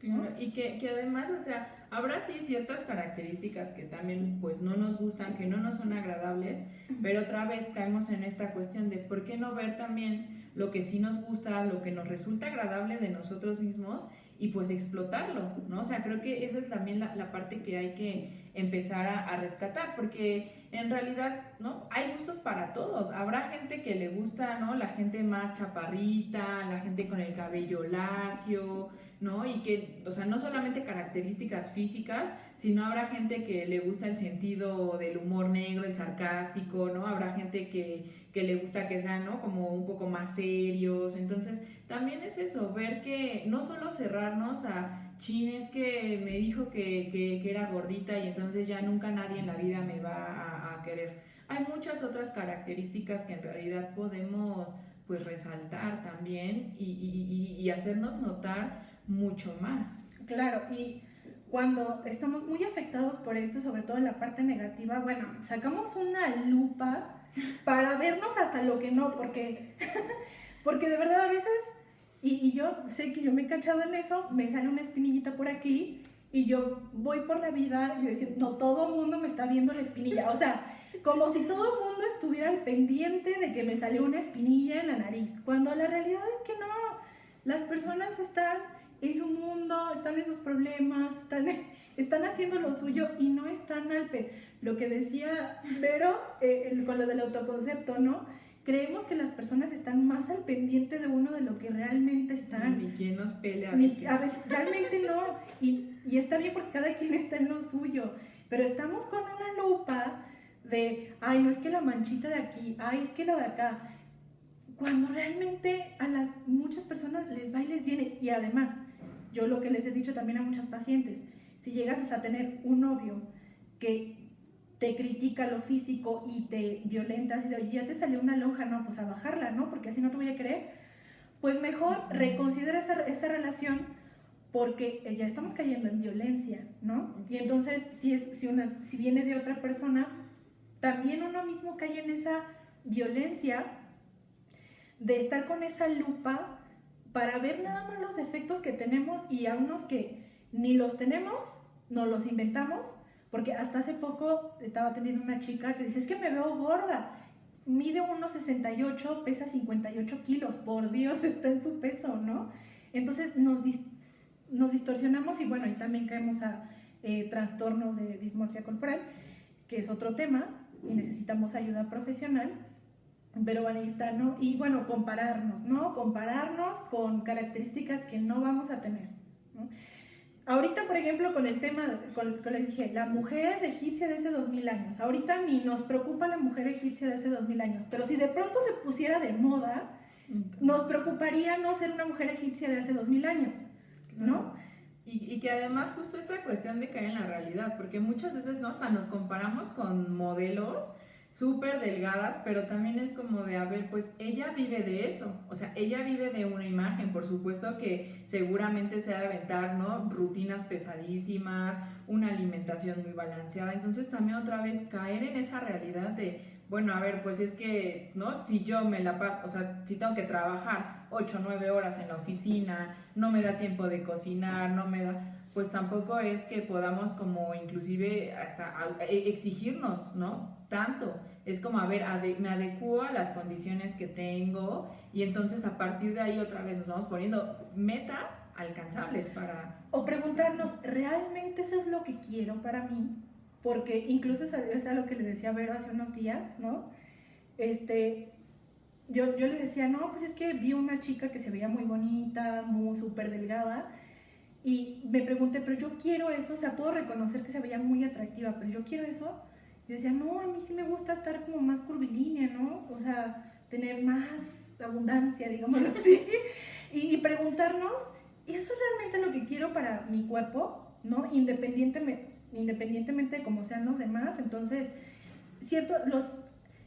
¿no? Y que además, o sea, habrá sí ciertas características que también pues no nos gustan, que no nos son agradables, pero otra vez caemos en esta cuestión de por qué no ver también lo que sí nos gusta, lo que nos resulta agradable de nosotros mismos y pues explotarlo, ¿no? O sea, creo que esa es también la parte que hay que empezar a rescatar, porque en realidad, ¿no? Hay gustos para todos. Habrá gente que le gusta, ¿no? La gente más chaparrita, la gente con el cabello lacio, ¿no? Y que, o sea, no solamente características físicas, sino habrá gente que le gusta el sentido del humor negro, el sarcástico, ¿no? Habrá gente que le gusta que sean, ¿no? Como un poco más serios. Entonces, también es eso, ver que no solo cerrarnos a, chin, es que me dijo que era gordita y entonces ya nunca nadie en la vida me va a querer. Hay muchas otras características que en realidad podemos, pues, resaltar también y hacernos notar mucho más. Claro, y cuando estamos muy afectados por esto, sobre todo en la parte negativa, bueno, sacamos una lupa para vernos hasta lo que no, porque, porque de verdad a veces, y yo sé que yo me he cachado en eso, me sale una espinillita por aquí y yo voy por la vida y decir, no, todo el mundo me está viendo la espinilla, o sea, como si todo el mundo estuviera al pendiente de que me salió una espinilla en la nariz, cuando la realidad es que no, las personas están en su mundo, están en sus problemas, están haciendo lo suyo y no están lo que decía Vero con lo del autoconcepto, ¿no? Creemos que las personas están más al pendiente de uno de lo que realmente están. Ni quien nos pelea a veces. A veces realmente no, y está bien porque cada quien está en lo suyo, pero estamos con una lupa de, ay, no es que la manchita de aquí, ay, es que la de acá, cuando realmente a muchas personas les va y les viene, y además, yo lo que les he dicho también a muchas pacientes, si llegas a tener un novio que te critica lo físico y te violenta, así de, oye, ya te salió una lonja, no, pues a bajarla, ¿no? Porque así no te voy a querer. Pues mejor reconsidera esa relación porque ya estamos cayendo en violencia, ¿no? Y entonces, si viene de otra persona, también uno mismo cae en esa violencia de estar con esa lupa para ver nada más los defectos que tenemos y a unos que ni los tenemos, no los inventamos, porque hasta hace poco estaba teniendo una chica que dice, es que me veo gorda, mide 1,68, pesa 58 kilos, por Dios, está en su peso, ¿no? Entonces nos distorsionamos y bueno, y también caemos a trastornos de dismorfia corporal, que es otro tema y necesitamos ayuda profesional. Pero bueno, ahí está, ¿no? Y bueno, compararnos, ¿no? Compararnos con características que no vamos a tener, ¿no? Ahorita, por ejemplo, con el tema, les dije, la mujer egipcia de hace 2000 años. Ahorita ni nos preocupa la mujer egipcia de hace 2000 años, pero si de pronto se pusiera de moda, nos preocuparía no ser una mujer egipcia de hace 2000 años, ¿no? Y que además justo esta cuestión de caer en la realidad, porque muchas veces no hasta nos comparamos con modelos súper delgadas, pero también es como de, a ver, pues ella vive de eso, o sea, ella vive de una imagen, por supuesto que seguramente se ha de aventar, ¿no? Rutinas pesadísimas, una alimentación muy balanceada, entonces también otra vez caer en esa realidad de, bueno, a ver, pues es que, ¿no? Si yo me la paso, o sea, si tengo que trabajar 8 o 9 horas en la oficina, no me da tiempo de cocinar, no me da, pues tampoco es que podamos como inclusive hasta exigirnos, ¿no? Tanto. Es como, a ver, me adecuo a las condiciones que tengo y entonces a partir de ahí otra vez nos vamos poniendo metas alcanzables para... O preguntarnos, ¿realmente eso es lo que quiero para mí? Porque incluso es algo que le decía a Vero hace unos días, ¿no? Yo le decía, no, pues es que vi una chica que se veía muy bonita, muy súper delgada, y me pregunté, pero yo quiero eso, o sea, puedo reconocer que se veía muy atractiva, pero yo quiero eso. Yo decía, no, a mí sí me gusta estar como más curvilínea, ¿no? O sea, tener más abundancia, digámoslo así. Y preguntarnos, ¿eso es realmente lo que quiero para mi cuerpo? ¿No? Independientemente de cómo sean los demás. Entonces, ¿cierto?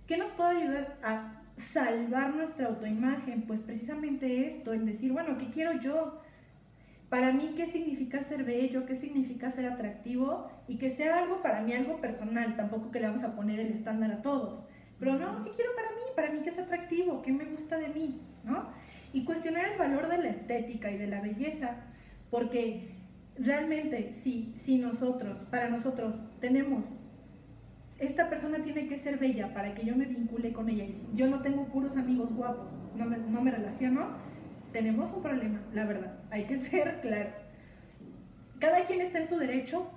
¿Qué nos puede ayudar a salvar nuestra autoimagen? Pues precisamente esto, el decir, bueno, ¿qué quiero yo? para mí qué significa ser bello, qué significa ser atractivo y que sea algo para mí, algo personal, tampoco que le vamos a poner el estándar a todos. Pero no, ¿qué quiero para mí que es atractivo? ¿Qué me gusta de mí? ¿No? Y cuestionar el valor de la estética y de la belleza, porque realmente si nosotros, para nosotros, tenemos, esta persona tiene que ser bella para que yo me vincule con ella, y si yo no tengo puros amigos guapos, no me relaciono, tenemos un problema, la verdad, hay que ser claros. Cada quien está en su derecho,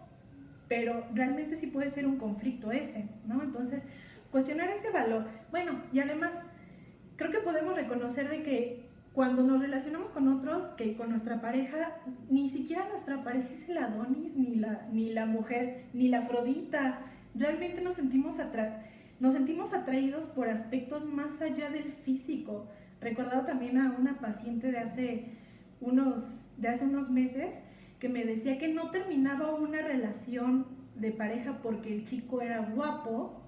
pero realmente sí puede ser un conflicto ese, ¿no? Entonces, cuestionar ese valor. Bueno, y además, creo que podemos reconocer de que cuando nos relacionamos con otros, que con nuestra pareja, ni siquiera nuestra pareja es el Adonis, ni la mujer, ni la Afrodita. Realmente nos sentimos atraídos por aspectos más allá del físico. Recordado también a una paciente de hace unos meses que me decía que no terminaba una relación de pareja porque el chico era guapo,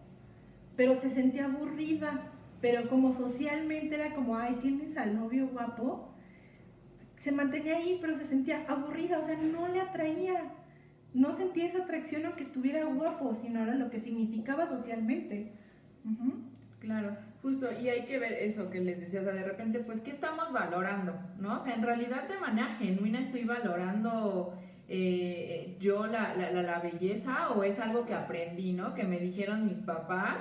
pero se sentía aburrida, pero como socialmente era como, ay, tienes al novio guapo, se mantenía ahí, pero se sentía aburrida, o sea, no le atraía, no sentía esa atracción aunque estuviera guapo, sino era lo que significaba socialmente. Claro, justo, y hay que ver eso que les decía, o sea, de repente, pues, ¿qué estamos valorando? ¿No? O sea, en realidad de manera genuina estoy valorando yo la belleza, o es algo que aprendí, ¿no? Que me dijeron mis papás,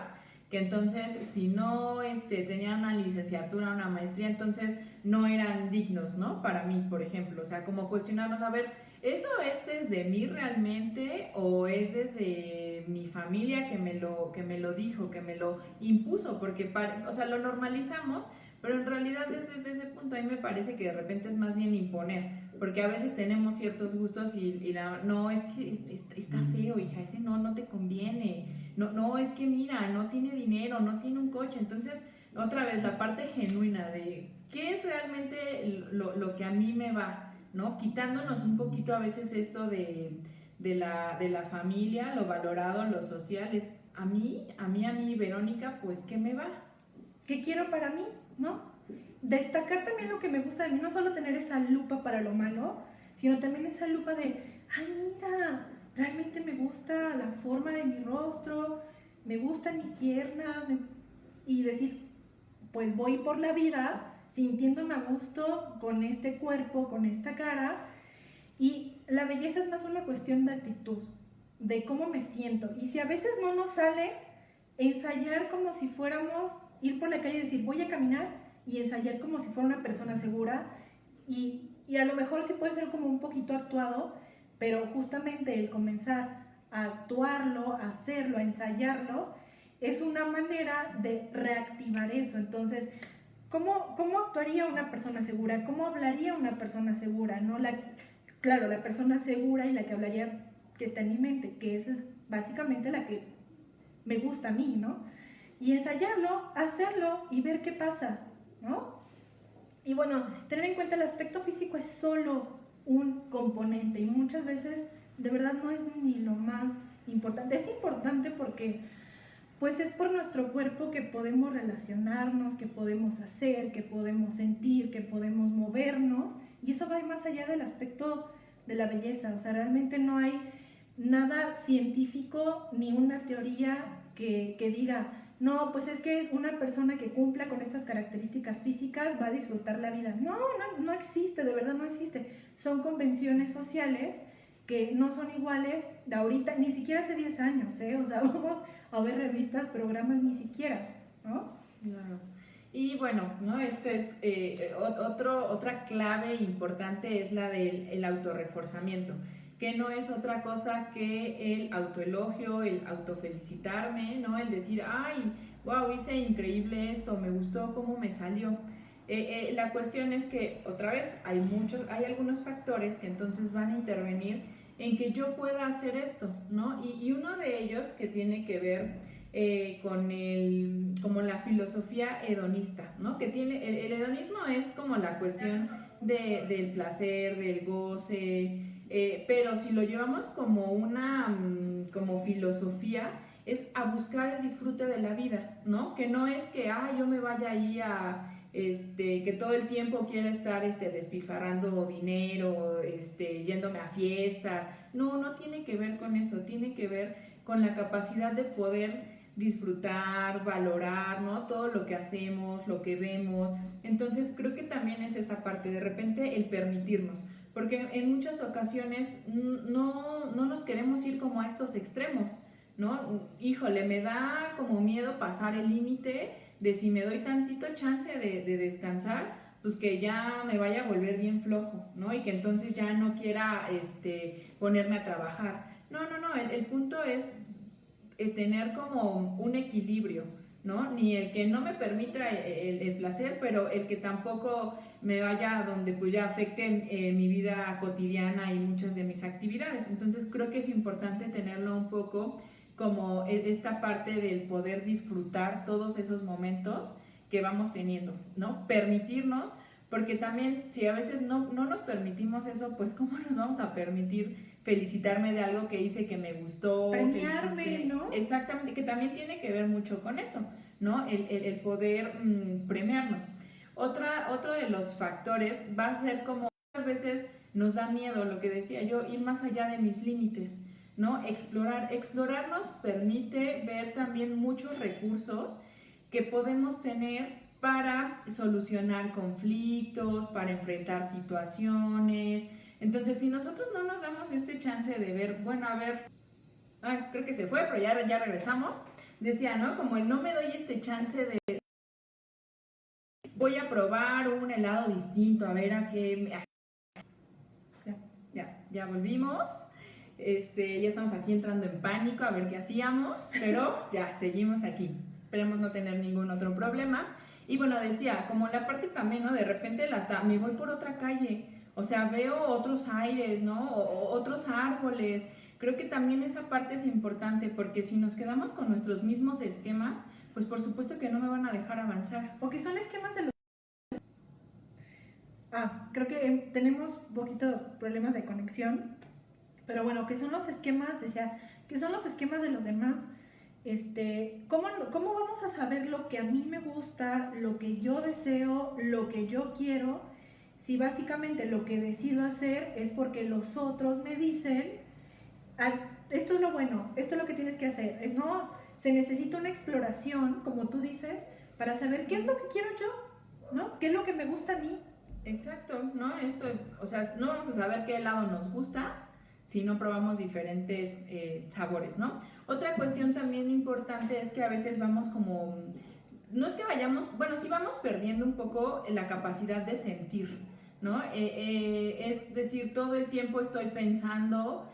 que entonces si no tenían una licenciatura, una maestría, entonces no eran dignos, ¿no? Para mí, por ejemplo, o sea, como cuestionarnos, a ver, ¿eso es desde mí realmente o es desde mi familia que me lo dijo, que me lo impuso? Porque, o sea, lo normalizamos, pero en realidad es desde ese punto. A mí me parece que de repente es más bien imponer, porque a veces tenemos ciertos gustos y no, es que está feo, hija, ese no te conviene, no, es que mira, no tiene dinero, no tiene un coche. Entonces, otra vez, la parte genuina de qué es realmente lo que a mí me va, ¿no? Quitándonos un poquito a veces esto de la familia, lo valorado, lo social, es a mí, Verónica, pues, ¿qué me va? ¿Qué quiero para mí? ¿No? Destacar también lo que me gusta de mí, no solo tener esa lupa para lo malo, sino también esa lupa de, ay, mira, realmente me gusta la forma de mi rostro, me gustan mis piernas, y decir, pues voy por la vida sintiéndome a gusto con este cuerpo, con esta cara, y la belleza es más una cuestión de actitud, de cómo me siento, y si a veces no nos sale, ensayar como si fuéramos, ir por la calle y decir, voy a caminar, y ensayar como si fuera una persona segura, y a lo mejor sí puede ser como un poquito actuado, pero justamente el comenzar a actuarlo, a hacerlo, a ensayarlo, es una manera de reactivar eso. Entonces, ¿cómo actuaría una persona segura? ¿Cómo hablaría una persona segura? ¿No? Claro, la persona segura y la que hablaría que está en mi mente, que esa es básicamente la que me gusta a mí, ¿no? Y ensayarlo, hacerlo y ver qué pasa, ¿no? Y bueno, tener en cuenta el aspecto físico es solo un componente y muchas veces de verdad no es ni lo más importante. Es importante porque pues es por nuestro cuerpo que podemos relacionarnos, que podemos hacer, que podemos sentir, que podemos movernos, y eso va más allá del aspecto de la belleza. O sea, realmente no hay nada científico ni una teoría que diga, no, pues es que una persona que cumpla con estas características físicas va a disfrutar la vida. No existe, de verdad no existe. Son convenciones sociales que no son iguales de ahorita, ni siquiera hace 10 años, ¿eh? O sea, vamos a ver revistas, programas, ni siquiera, ¿no? Claro. Y bueno, ¿no? Esto es otra clave importante, es la del autorreforzamiento, que no es otra cosa que el autoelogio, el autofelicitarme, ¿no? El decir, ay, wow, hice increíble esto, me gustó cómo me salió. La cuestión es que, otra vez, hay algunos factores que entonces van a intervenir en que yo pueda hacer esto, ¿no? Y uno de ellos que tiene que ver como la filosofía hedonista, ¿no? Que tiene, el hedonismo es como la cuestión del placer, del goce, pero si lo llevamos como como filosofía, es a buscar el disfrute de la vida, ¿no? Que no es que, yo me vaya ahí que todo el tiempo quiera estar despilfarrando dinero, yéndome a fiestas. No, no tiene que ver con eso, tiene que ver con la capacidad de poder disfrutar, valorar, ¿no? Todo lo que hacemos, lo que vemos. Entonces creo que también es esa parte, de repente el permitirnos, porque en muchas ocasiones no nos queremos ir como a estos extremos, ¿no? Híjole, me da como miedo pasar el límite de si me doy tantito chance de descansar, pues que ya me vaya a volver bien flojo, ¿no? Y que entonces ya no quiera ponerme a trabajar. No, el punto es tener como un equilibrio, ¿no? Ni el que no me permita el placer, pero el que tampoco me vaya a donde pues ya afecte mi vida cotidiana y muchas de mis actividades. Entonces creo que es importante tenerlo un poco como esta parte del poder disfrutar todos esos momentos que vamos teniendo, ¿no? Permitirnos, porque también si a veces no nos permitimos eso, pues ¿cómo nos vamos a permitir felicitarme de algo que hice que me gustó? Premiarme, ¿no? Exactamente, que también tiene que ver mucho con eso, ¿no? El poder premiarnos. Otro de los factores va a ser como muchas veces nos da miedo, lo que decía yo, ir más allá de mis límites, ¿no? Explorar nos permite ver también muchos recursos que podemos tener para solucionar conflictos, para enfrentar situaciones. Entonces, si nosotros no nos damos este chance de ver, bueno, a ver, creo que se fue, pero ya regresamos. Decía, ¿no? Como el no me doy este chance de voy a probar un helado distinto, a ver a qué... Ya volvimos. Ya estamos aquí entrando en pánico a ver qué hacíamos, pero ya seguimos aquí. Esperemos no tener ningún otro problema. Y bueno, decía, como la parte también, ¿no? De repente hasta me voy por otra calle, o sea, veo otros aires, ¿no? Otros árboles. Creo que también esa parte es importante, porque si nos quedamos con nuestros mismos esquemas, pues por supuesto que no me van a dejar avanzar. O que son esquemas de los... creo que tenemos un poquito problemas de conexión, pero bueno, que son los esquemas, decía, que son los esquemas de los demás. ¿Cómo vamos a saber lo que a mí me gusta, lo que yo deseo, lo que yo quiero, si básicamente lo que decido hacer es porque los otros me dicen, esto es lo bueno, esto es lo que tienes que hacer? Se necesita una exploración, como tú dices, para saber qué es lo que quiero yo, ¿no? ¿Qué es lo que me gusta a mí? Exacto, ¿no? O sea, no vamos a saber qué helado nos gusta si no probamos diferentes sabores, ¿no? Otra cuestión también importante es que a veces vamos como, no es que vayamos, bueno, sí vamos perdiendo un poco la capacidad de sentir, ¿no? Es decir, todo el tiempo estoy pensando,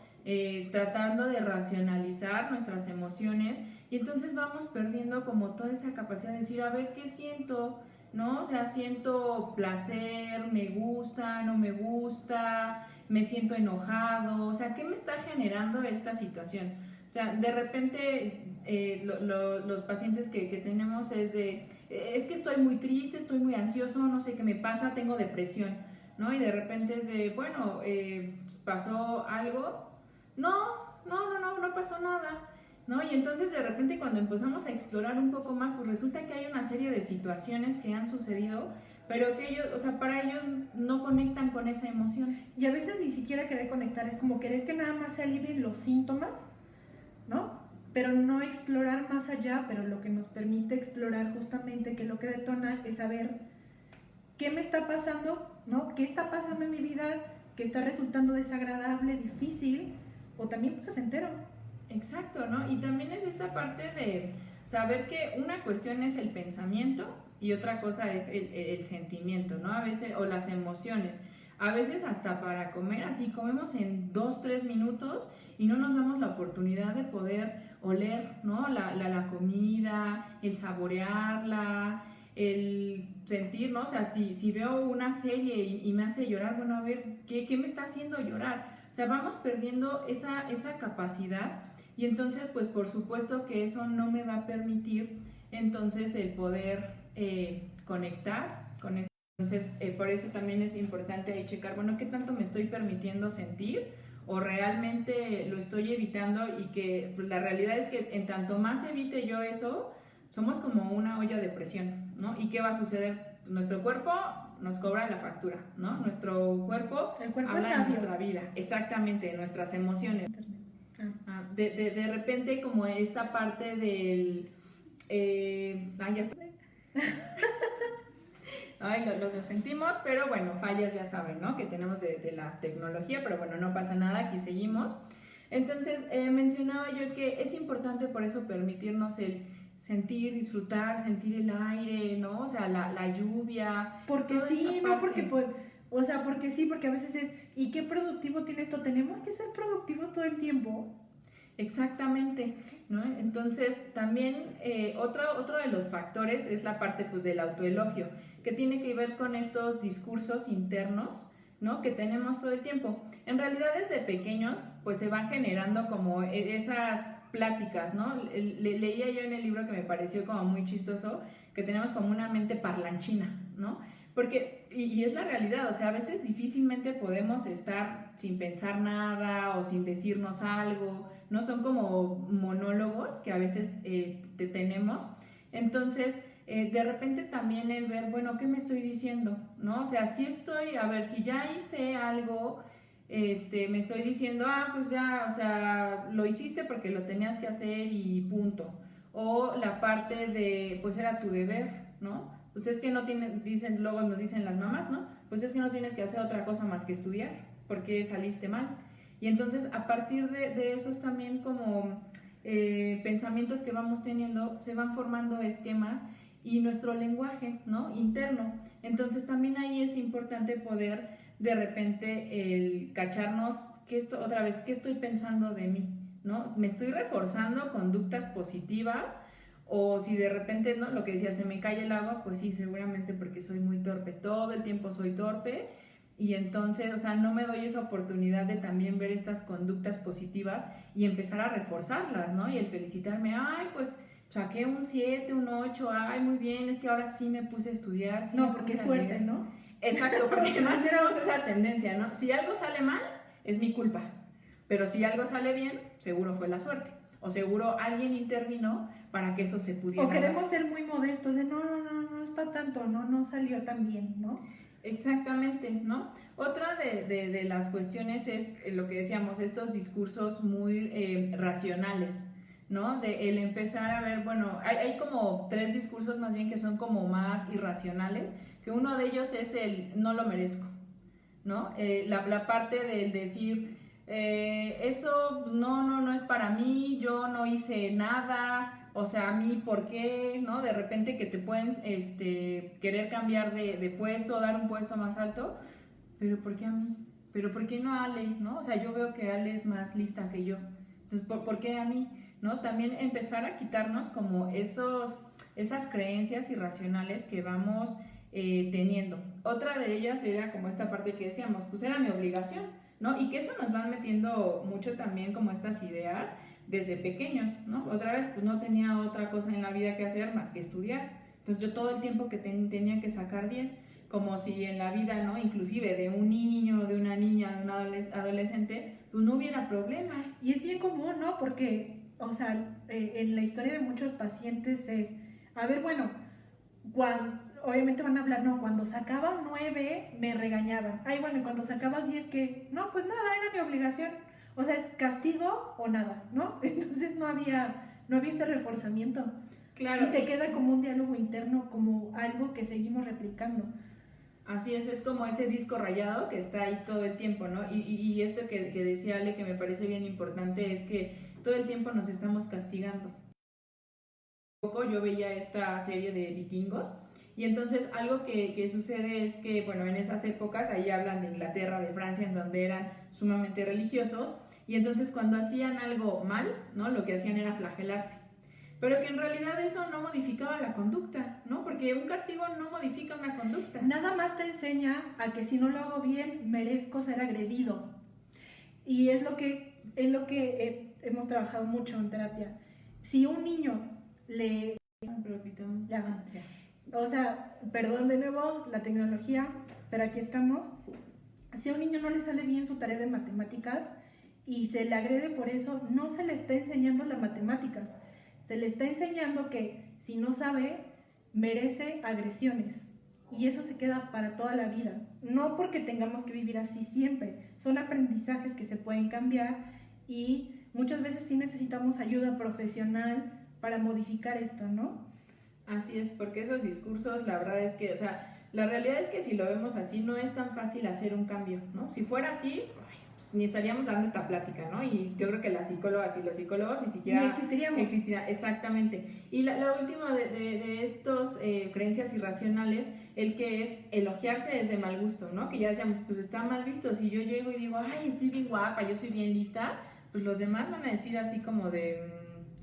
tratando de racionalizar nuestras emociones, y entonces vamos perdiendo como toda esa capacidad de decir, a ver, ¿qué siento? ¿No? O sea, siento placer, me gusta, no me gusta, me siento enojado, o sea, ¿qué me está generando esta situación? O sea, de repente los pacientes que tenemos es que estoy muy triste, estoy muy ansioso, no sé qué me pasa, tengo depresión, ¿no? Y de repente es de, bueno, ¿pasó algo? No pasó nada, ¿no? Y entonces de repente cuando empezamos a explorar un poco más, pues resulta que hay una serie de situaciones que han sucedido, pero que ellos, o sea, para ellos no conectan con esa emoción. Y a veces ni siquiera querer conectar, es como querer que nada más se alivien los síntomas, ¿no? Pero no explorar más allá, pero lo que nos permite explorar justamente, que lo que detona es saber qué me está pasando, ¿no? ¿Qué está pasando en mi vida que está resultando desagradable, difícil o también placentero? Exacto, ¿no? Y también es esta parte de saber que una cuestión es el pensamiento y otra cosa es el sentimiento, ¿no? A veces, o las emociones. A veces hasta para comer, así comemos en 2-3 minutos y no nos damos la oportunidad de poder oler, ¿no? La comida, el saborearla, el sentir, ¿no? O sea, si veo una serie y me hace llorar, bueno, a ver, ¿qué me está haciendo llorar? O sea, vamos perdiendo esa capacidad. Y entonces, pues por supuesto que eso no me va a permitir entonces el poder conectar con eso. Entonces, por eso también es importante ahí checar, bueno, ¿qué tanto me estoy permitiendo sentir? ¿O realmente lo estoy evitando? Y que pues, la realidad es que en tanto más evite yo eso, somos como una olla de presión, ¿no? ¿Y qué va a suceder? nuestro cuerpo nos cobra la factura, ¿no? Nuestro cuerpo, El cuerpo habla es de sabio. nuestra vida, exactamente, de nuestras emociones. De repente como esta parte del... ya está. Ay, lo sentimos, pero bueno, fallas ya saben, ¿no? Que tenemos de la tecnología, pero bueno, no pasa nada, aquí seguimos. Entonces, mencionaba yo que es importante por eso permitirnos el sentir, disfrutar, sentir el aire, ¿no? O sea, la lluvia. Porque sí, no porque pues, o sea, porque sí, porque a veces es, ¿y qué productivo tiene esto? Tenemos que ser productivos todo el tiempo. Exactamente, ¿no? Entonces, también otro de los factores es la parte pues del autoelogio, que tiene que ver con estos discursos internos, ¿no? Que tenemos todo el tiempo. En realidad, desde pequeños, pues se van generando como esas pláticas, ¿no? Leía yo en el libro que me pareció como muy chistoso, que tenemos como una mente parlanchina, ¿no? Porque, y es la realidad, o sea, a veces difícilmente podemos estar sin pensar nada o sin decirnos algo, ¿no? Son como monólogos que a veces tenemos. Entonces, de repente también el ver, bueno, ¿qué me estoy diciendo? ¿No? O sea, si estoy, a ver, si ya hice algo, me estoy diciendo, pues ya, o sea, lo hiciste porque lo tenías que hacer y punto. O la parte de, pues era tu deber, ¿no? Pues es que no tienen, dicen, luego nos dicen las mamás, ¿no? Pues es que no tienes que hacer otra cosa más que estudiar, porque saliste mal. Y entonces a partir de esos también como pensamientos que vamos teniendo, se van formando esquemas y nuestro lenguaje, ¿no? Interno. Entonces también ahí es importante poder de repente el cacharnos, otra vez, ¿qué estoy pensando de mí? ¿No? ¿Me estoy reforzando conductas positivas? O si de repente, ¿no? Lo que decía, se me cae el agua, pues sí, seguramente porque soy muy torpe. Todo el tiempo soy torpe. Y entonces, o sea, no me doy esa oportunidad de también ver estas conductas positivas y empezar a reforzarlas, ¿no? Y el felicitarme, ay, pues saqué un 7, un 8, ay, muy bien, es que ahora sí me puse a estudiar. Sí, no, porque es suerte, ¿no? Exacto, porque además tenemos esa tendencia, ¿no? Si algo sale mal, es mi culpa. Pero si algo sale bien, seguro fue la suerte. O seguro alguien intervino para que eso se pudiera O queremos ser muy modestos, de no es para tanto, no salió tan bien, ¿no? Exactamente, ¿no? Otra de las cuestiones es lo que decíamos, estos discursos muy racionales, ¿no? De el empezar a ver, bueno, hay como 3 discursos más bien que son como más irracionales, que uno de ellos es el no lo merezco, ¿no? La parte del decir, eso no es para mí, yo no hice nada, o sea, a mí, ¿por qué? ¿No? De repente que te pueden querer cambiar de puesto, dar un puesto más alto, pero ¿por qué a mí? ¿Pero por qué no a Ale? ¿No? O sea, yo veo que Ale es más lista que yo. Entonces, ¿por qué a mí? ¿No? También empezar a quitarnos como esas creencias irracionales que vamos teniendo. Otra de ellas era como esta parte que decíamos, pues era mi obligación, ¿no? Y que eso nos van metiendo mucho también como estas ideas desde pequeños, ¿no? Otra vez, pues no tenía otra cosa en la vida que hacer más que estudiar. Entonces yo todo el tiempo que tenía que sacar 10, como si en la vida, ¿no? Inclusive de un niño, de una niña, de un adolescente, pues no hubiera problemas. Y es bien común, ¿no? Porque, o sea, en la historia de muchos pacientes es, a ver, bueno, obviamente van a hablar, no, cuando sacaba 9 me regañaban. Ay, bueno, y cuando sacabas 10, ¿qué? No, pues nada, era mi obligación. O sea, es castigo o nada, ¿no? Entonces no había ese reforzamiento. Claro. Y se queda como un diálogo interno, como algo que seguimos replicando. Así es como ese disco rayado que está ahí todo el tiempo, ¿no? Y esto que decía Ale, que me parece bien importante, es que todo el tiempo nos estamos castigando. Yo veía esta serie de vikingos y entonces algo que sucede es que, bueno, en esas épocas, ahí hablan de Inglaterra, de Francia, en donde eran sumamente religiosos, y entonces cuando hacían algo mal, ¿no? Lo que hacían era flagelarse. Pero que en realidad eso no modificaba la conducta, ¿no? Porque un castigo no modifica una conducta. Nada más te enseña a que si no lo hago bien, merezco ser agredido. Y es lo que hemos trabajado mucho en terapia. Si un niño le... Ya. O sea, perdón de nuevo la tecnología, pero aquí estamos. Si a un niño no le sale bien su tarea de matemáticas y se le agrede por eso, no se le está enseñando las matemáticas. Se le está enseñando que si no sabe, merece agresiones. y eso se queda para toda la vida. No porque tengamos que vivir así siempre, son aprendizajes que se pueden cambiar y muchas veces sí necesitamos ayuda profesional para modificar esto, ¿no? Así es, porque esos discursos, la verdad es que, o sea, la realidad es que si lo vemos así, no es tan fácil hacer un cambio, ¿no? Si fuera así, ay, pues ni estaríamos dando esta plática, ¿no? Y yo creo que las psicólogas y los psicólogos ni siquiera Ni existiríamos. existirá, exactamente. Y la última de estos creencias irracionales, el que es elogiarse es de mal gusto, ¿no? Que ya decíamos, pues está mal visto, si yo llego y digo, ay, estoy bien guapa, yo soy bien lista, pues los demás van a decir así como de,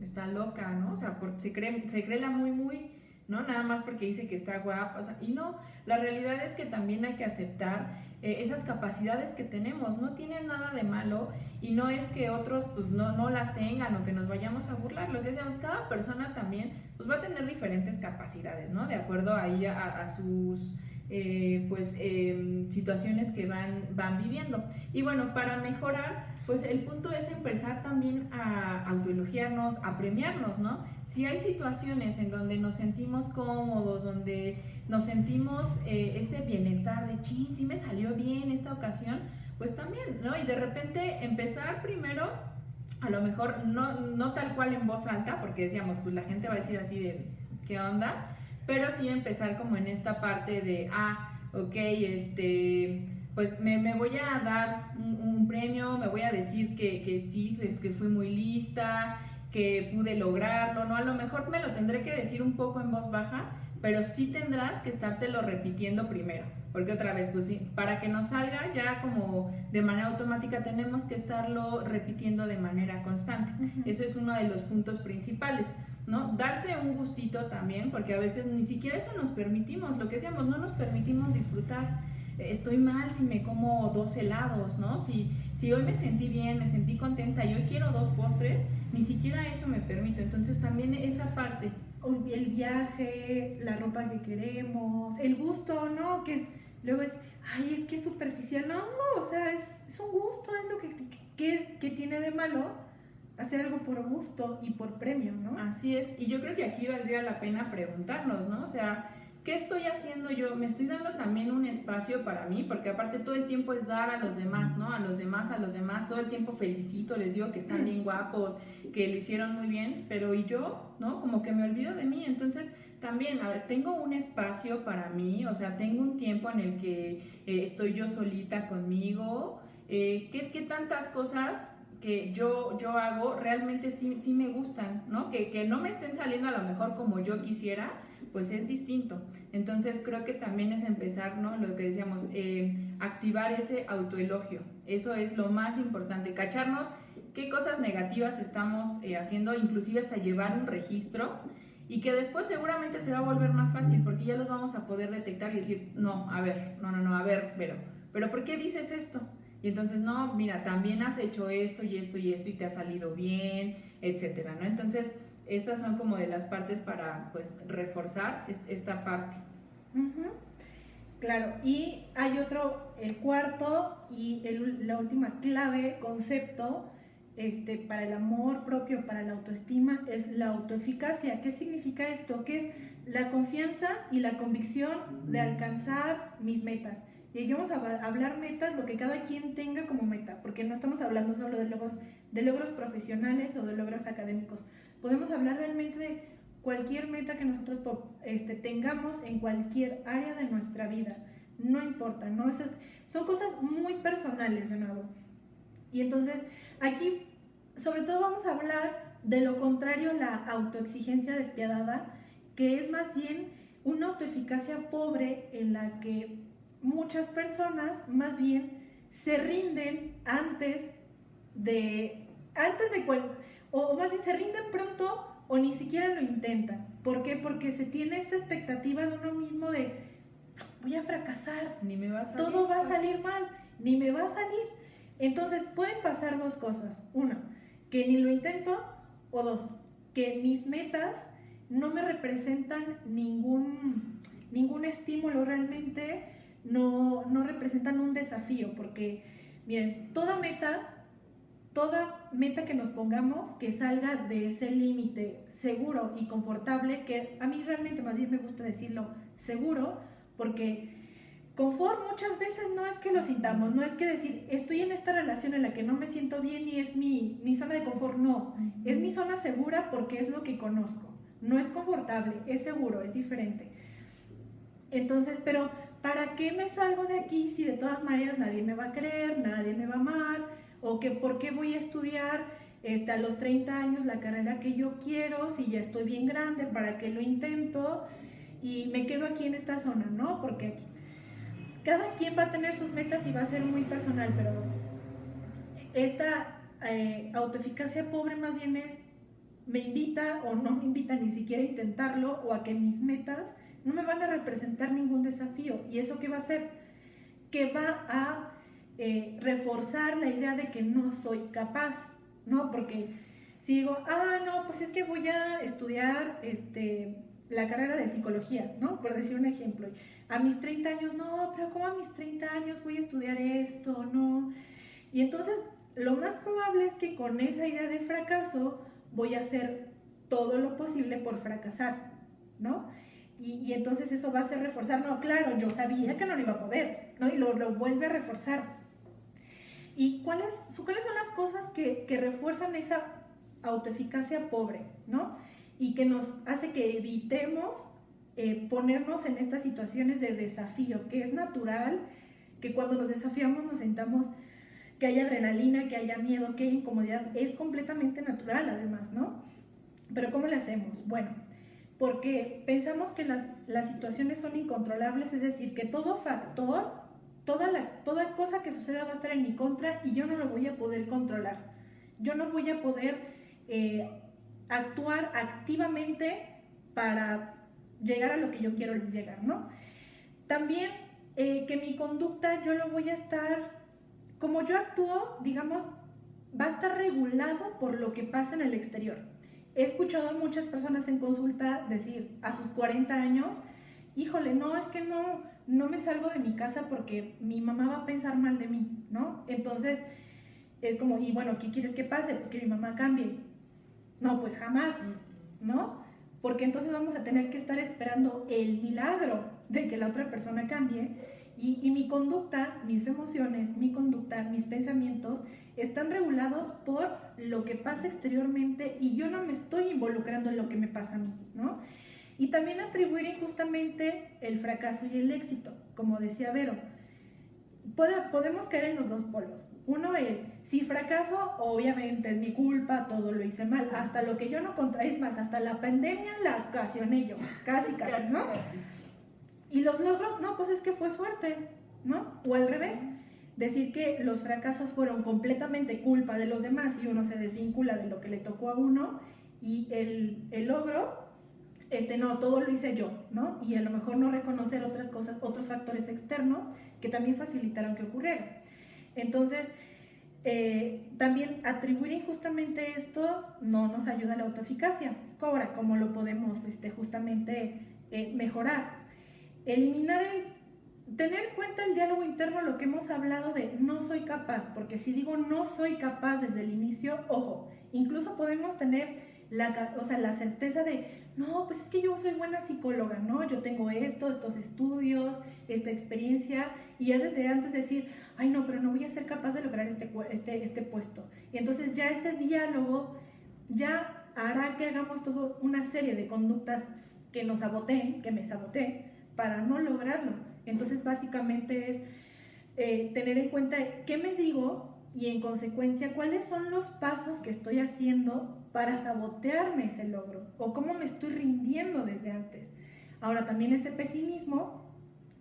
está loca, ¿no? O sea, se cree la muy, ¿no? Nada más porque dice que está guapa, o sea, y no, la realidad es que también hay que aceptar esas capacidades que tenemos, no tienen nada de malo y no es que otros pues no las tengan o que nos vayamos a burlar, lo que decíamos, cada persona también pues va a tener diferentes capacidades, ¿no? De acuerdo ahí a sus situaciones que van viviendo. Y bueno, para mejorar, pues el punto es empezar también a autoelogiarnos, a premiarnos, ¿no? Si hay situaciones en donde nos sentimos cómodos, donde nos sentimos este bienestar de chin, sí me salió bien esta ocasión, pues también, ¿no? Y de repente empezar primero, a lo mejor no tal cual en voz alta, porque decíamos, pues la gente va a decir así de, ¿qué onda? Pero sí empezar como en esta parte de, ok, pues me voy a dar un premio, me voy a decir que sí, que fui muy lista, que pude lograrlo, ¿no? A lo mejor me lo tendré que decir un poco en voz baja, pero sí tendrás que estártelo repitiendo primero, porque otra vez, pues sí, para que nos salga ya como de manera automática tenemos que estarlo repitiendo de manera constante. Uh-huh. Eso es uno de los puntos principales, ¿no? Darse un gustito también, porque a veces ni siquiera eso nos permitimos, lo que decíamos, no nos permitimos disfrutar. Estoy mal si me como 2 helados, ¿no? Si hoy me sentí bien, me sentí contenta y hoy quiero 2 postres, ni siquiera eso me permito. Entonces también esa parte. El viaje, la ropa que queremos, el gusto, ¿no? Luego es, ay, es que es superficial. No, o sea, es un gusto, es lo que tiene de malo hacer algo por gusto y por premio, ¿no? Así es, y yo creo que aquí valdría la pena preguntarnos, ¿no? O sea, ¿qué estoy haciendo yo? ¿Me estoy dando también un espacio para mí? Porque aparte todo el tiempo es dar a los demás, ¿no? A los demás, todo el tiempo felicito, les digo que están bien guapos, que lo hicieron muy bien, pero ¿y yo? ¿No? Como que me olvido de mí, entonces también, a ver, tengo un espacio para mí, o sea, tengo un tiempo en el que estoy yo solita conmigo, ¿qué tantas cosas que yo hago realmente sí me gustan, ¿no? Que no me estén saliendo a lo mejor como yo quisiera, pues es distinto. Entonces creo que también es empezar, ¿no? Lo que decíamos, activar ese autoelogio. Eso es lo más importante, cacharnos qué cosas negativas estamos haciendo, inclusive hasta llevar un registro y que después seguramente se va a volver más fácil porque ya los vamos a poder detectar y decir, no, a ver, a ver, pero ¿por qué dices esto? Y entonces, no, mira, también has hecho esto y esto y esto y te ha salido bien, etcétera, ¿no? Entonces, estas son como de las partes para, pues, reforzar esta parte. Uh-huh. Claro, y hay otro, el cuarto y la última clave, concepto, para el amor propio, para la autoestima, es la autoeficacia. ¿Qué significa esto? Que es la confianza y la convicción de alcanzar mis metas. Y aquí vamos a hablar metas, lo que cada quien tenga como meta, porque no estamos hablando solo de logros profesionales o de logros académicos. Podemos hablar realmente de cualquier meta que nosotros tengamos en cualquier área de nuestra vida. No importa, ¿no? Son cosas muy personales, de nuevo. Y entonces, aquí, sobre todo vamos a hablar de lo contrario a la autoexigencia despiadada, que es más bien una autoeficacia pobre en la que muchas personas más bien se rinden o más bien se rinden pronto o ni siquiera lo intentan. ¿Por qué? Porque se tiene esta expectativa de uno mismo de voy a fracasar, ni me va a salir, todo va a salir mal, ni me va a salir. Entonces pueden pasar 2 cosas. 1, que ni lo intento, o 2, que mis metas no me representan ningún estímulo realmente. No representan un desafío, porque miren, toda meta que nos pongamos que salga de ese límite seguro y confortable, que a mí realmente más bien me gusta decirlo seguro, porque confort muchas veces no es que lo sintamos, no es que decir, estoy en esta relación en la que no me siento bien y es mi zona de confort, no, es mi zona segura porque es lo que conozco, no es confortable, es seguro, es diferente. Entonces, pero ¿para qué me salgo de aquí si de todas maneras nadie me va a querer, nadie me va a amar? ¿O que por qué voy a estudiar a los 30 años la carrera que yo quiero si ya estoy bien grande? ¿Para qué lo intento? Y me quedo aquí en esta zona, ¿no? Porque aquí cada quien va a tener sus metas y va a ser muy personal, pero esta autoeficacia pobre más bien es, me invita o no me invita ni siquiera a intentarlo o a que mis metas no me van a representar ningún desafío. ¿Y eso qué va a hacer? Que va a reforzar la idea de que no soy capaz, ¿no? Porque si digo, no, pues es que voy a estudiar la carrera de psicología, ¿no? Por decir un ejemplo. A mis 30 años, no, pero ¿cómo a mis 30 años voy a estudiar esto? No. Y entonces, lo más probable es que con esa idea de fracaso voy a hacer todo lo posible por fracasar, ¿no? Y entonces eso va a hacer reforzar, no, claro, yo sabía que no lo iba a poder, ¿no? Y lo vuelve a reforzar. ¿Y cuáles son las cosas que refuerzan esa autoeficacia pobre, ¿no? Y que nos hace que evitemos ponernos en estas situaciones de desafío, que es natural que cuando nos desafiamos nos sintamos que haya adrenalina, que haya miedo, que haya incomodidad, es completamente natural además, ¿no? Pero ¿cómo le hacemos? Bueno, porque pensamos que las situaciones son incontrolables, es decir, que todo factor, toda cosa que suceda va a estar en mi contra y yo no lo voy a poder controlar. Yo no voy a poder actuar activamente para llegar a lo que yo quiero llegar, ¿no? También que mi conducta yo lo voy a estar, como yo actúo, digamos, va a estar regulado por lo que pasa en el exterior. He escuchado a muchas personas en consulta decir a sus 40 años, híjole, no, es que no me salgo de mi casa porque mi mamá va a pensar mal de mí, ¿no? Entonces es como, y bueno, ¿qué quieres que pase? Pues que mi mamá cambie. No, pues jamás, ¿no? Porque entonces vamos a tener que estar esperando el milagro de que la otra persona cambie y mi conducta, mis emociones, mi conducta, mis pensamientos están regulados por lo que pasa exteriormente y yo no me estoy involucrando en lo que me pasa a mí, ¿no? Y también atribuir injustamente el fracaso y el éxito, como decía Vero. Podemos caer en los dos polos. Uno, si fracaso, obviamente es mi culpa, todo lo hice mal, hasta lo que yo no contraí, más, hasta la pandemia la ocasioné yo, casi, ¿no? Casi. Y los logros, no, pues es que fue suerte, ¿no? O al revés, decir que los fracasos fueron completamente culpa de los demás y uno se desvincula de lo que le tocó a uno y el logro, no, todo lo hice yo, ¿no? Y a lo mejor no reconocer otras cosas, otros factores externos que también facilitaron que ocurriera. Entonces, también atribuir injustamente esto no nos ayuda a la autoeficacia. Ahora, ¿cómo lo podemos justamente mejorar? Tener en cuenta el diálogo interno, lo que hemos hablado de no soy capaz, porque si digo no soy capaz desde el inicio, ojo, incluso podemos tener la certeza de no, pues es que yo soy buena psicóloga, ¿no? Yo tengo estos estudios, esta experiencia, y ya desde antes decir, ay no, pero no voy a ser capaz de lograr este puesto. Y entonces ya ese diálogo ya hará que hagamos toda una serie de conductas que nos saboteen, que me saboteen, para no lograrlo. Entonces básicamente es tener en cuenta qué me digo y en consecuencia cuáles son los pasos que estoy haciendo para sabotearme ese logro o cómo me estoy rindiendo desde antes. Ahora también ese pesimismo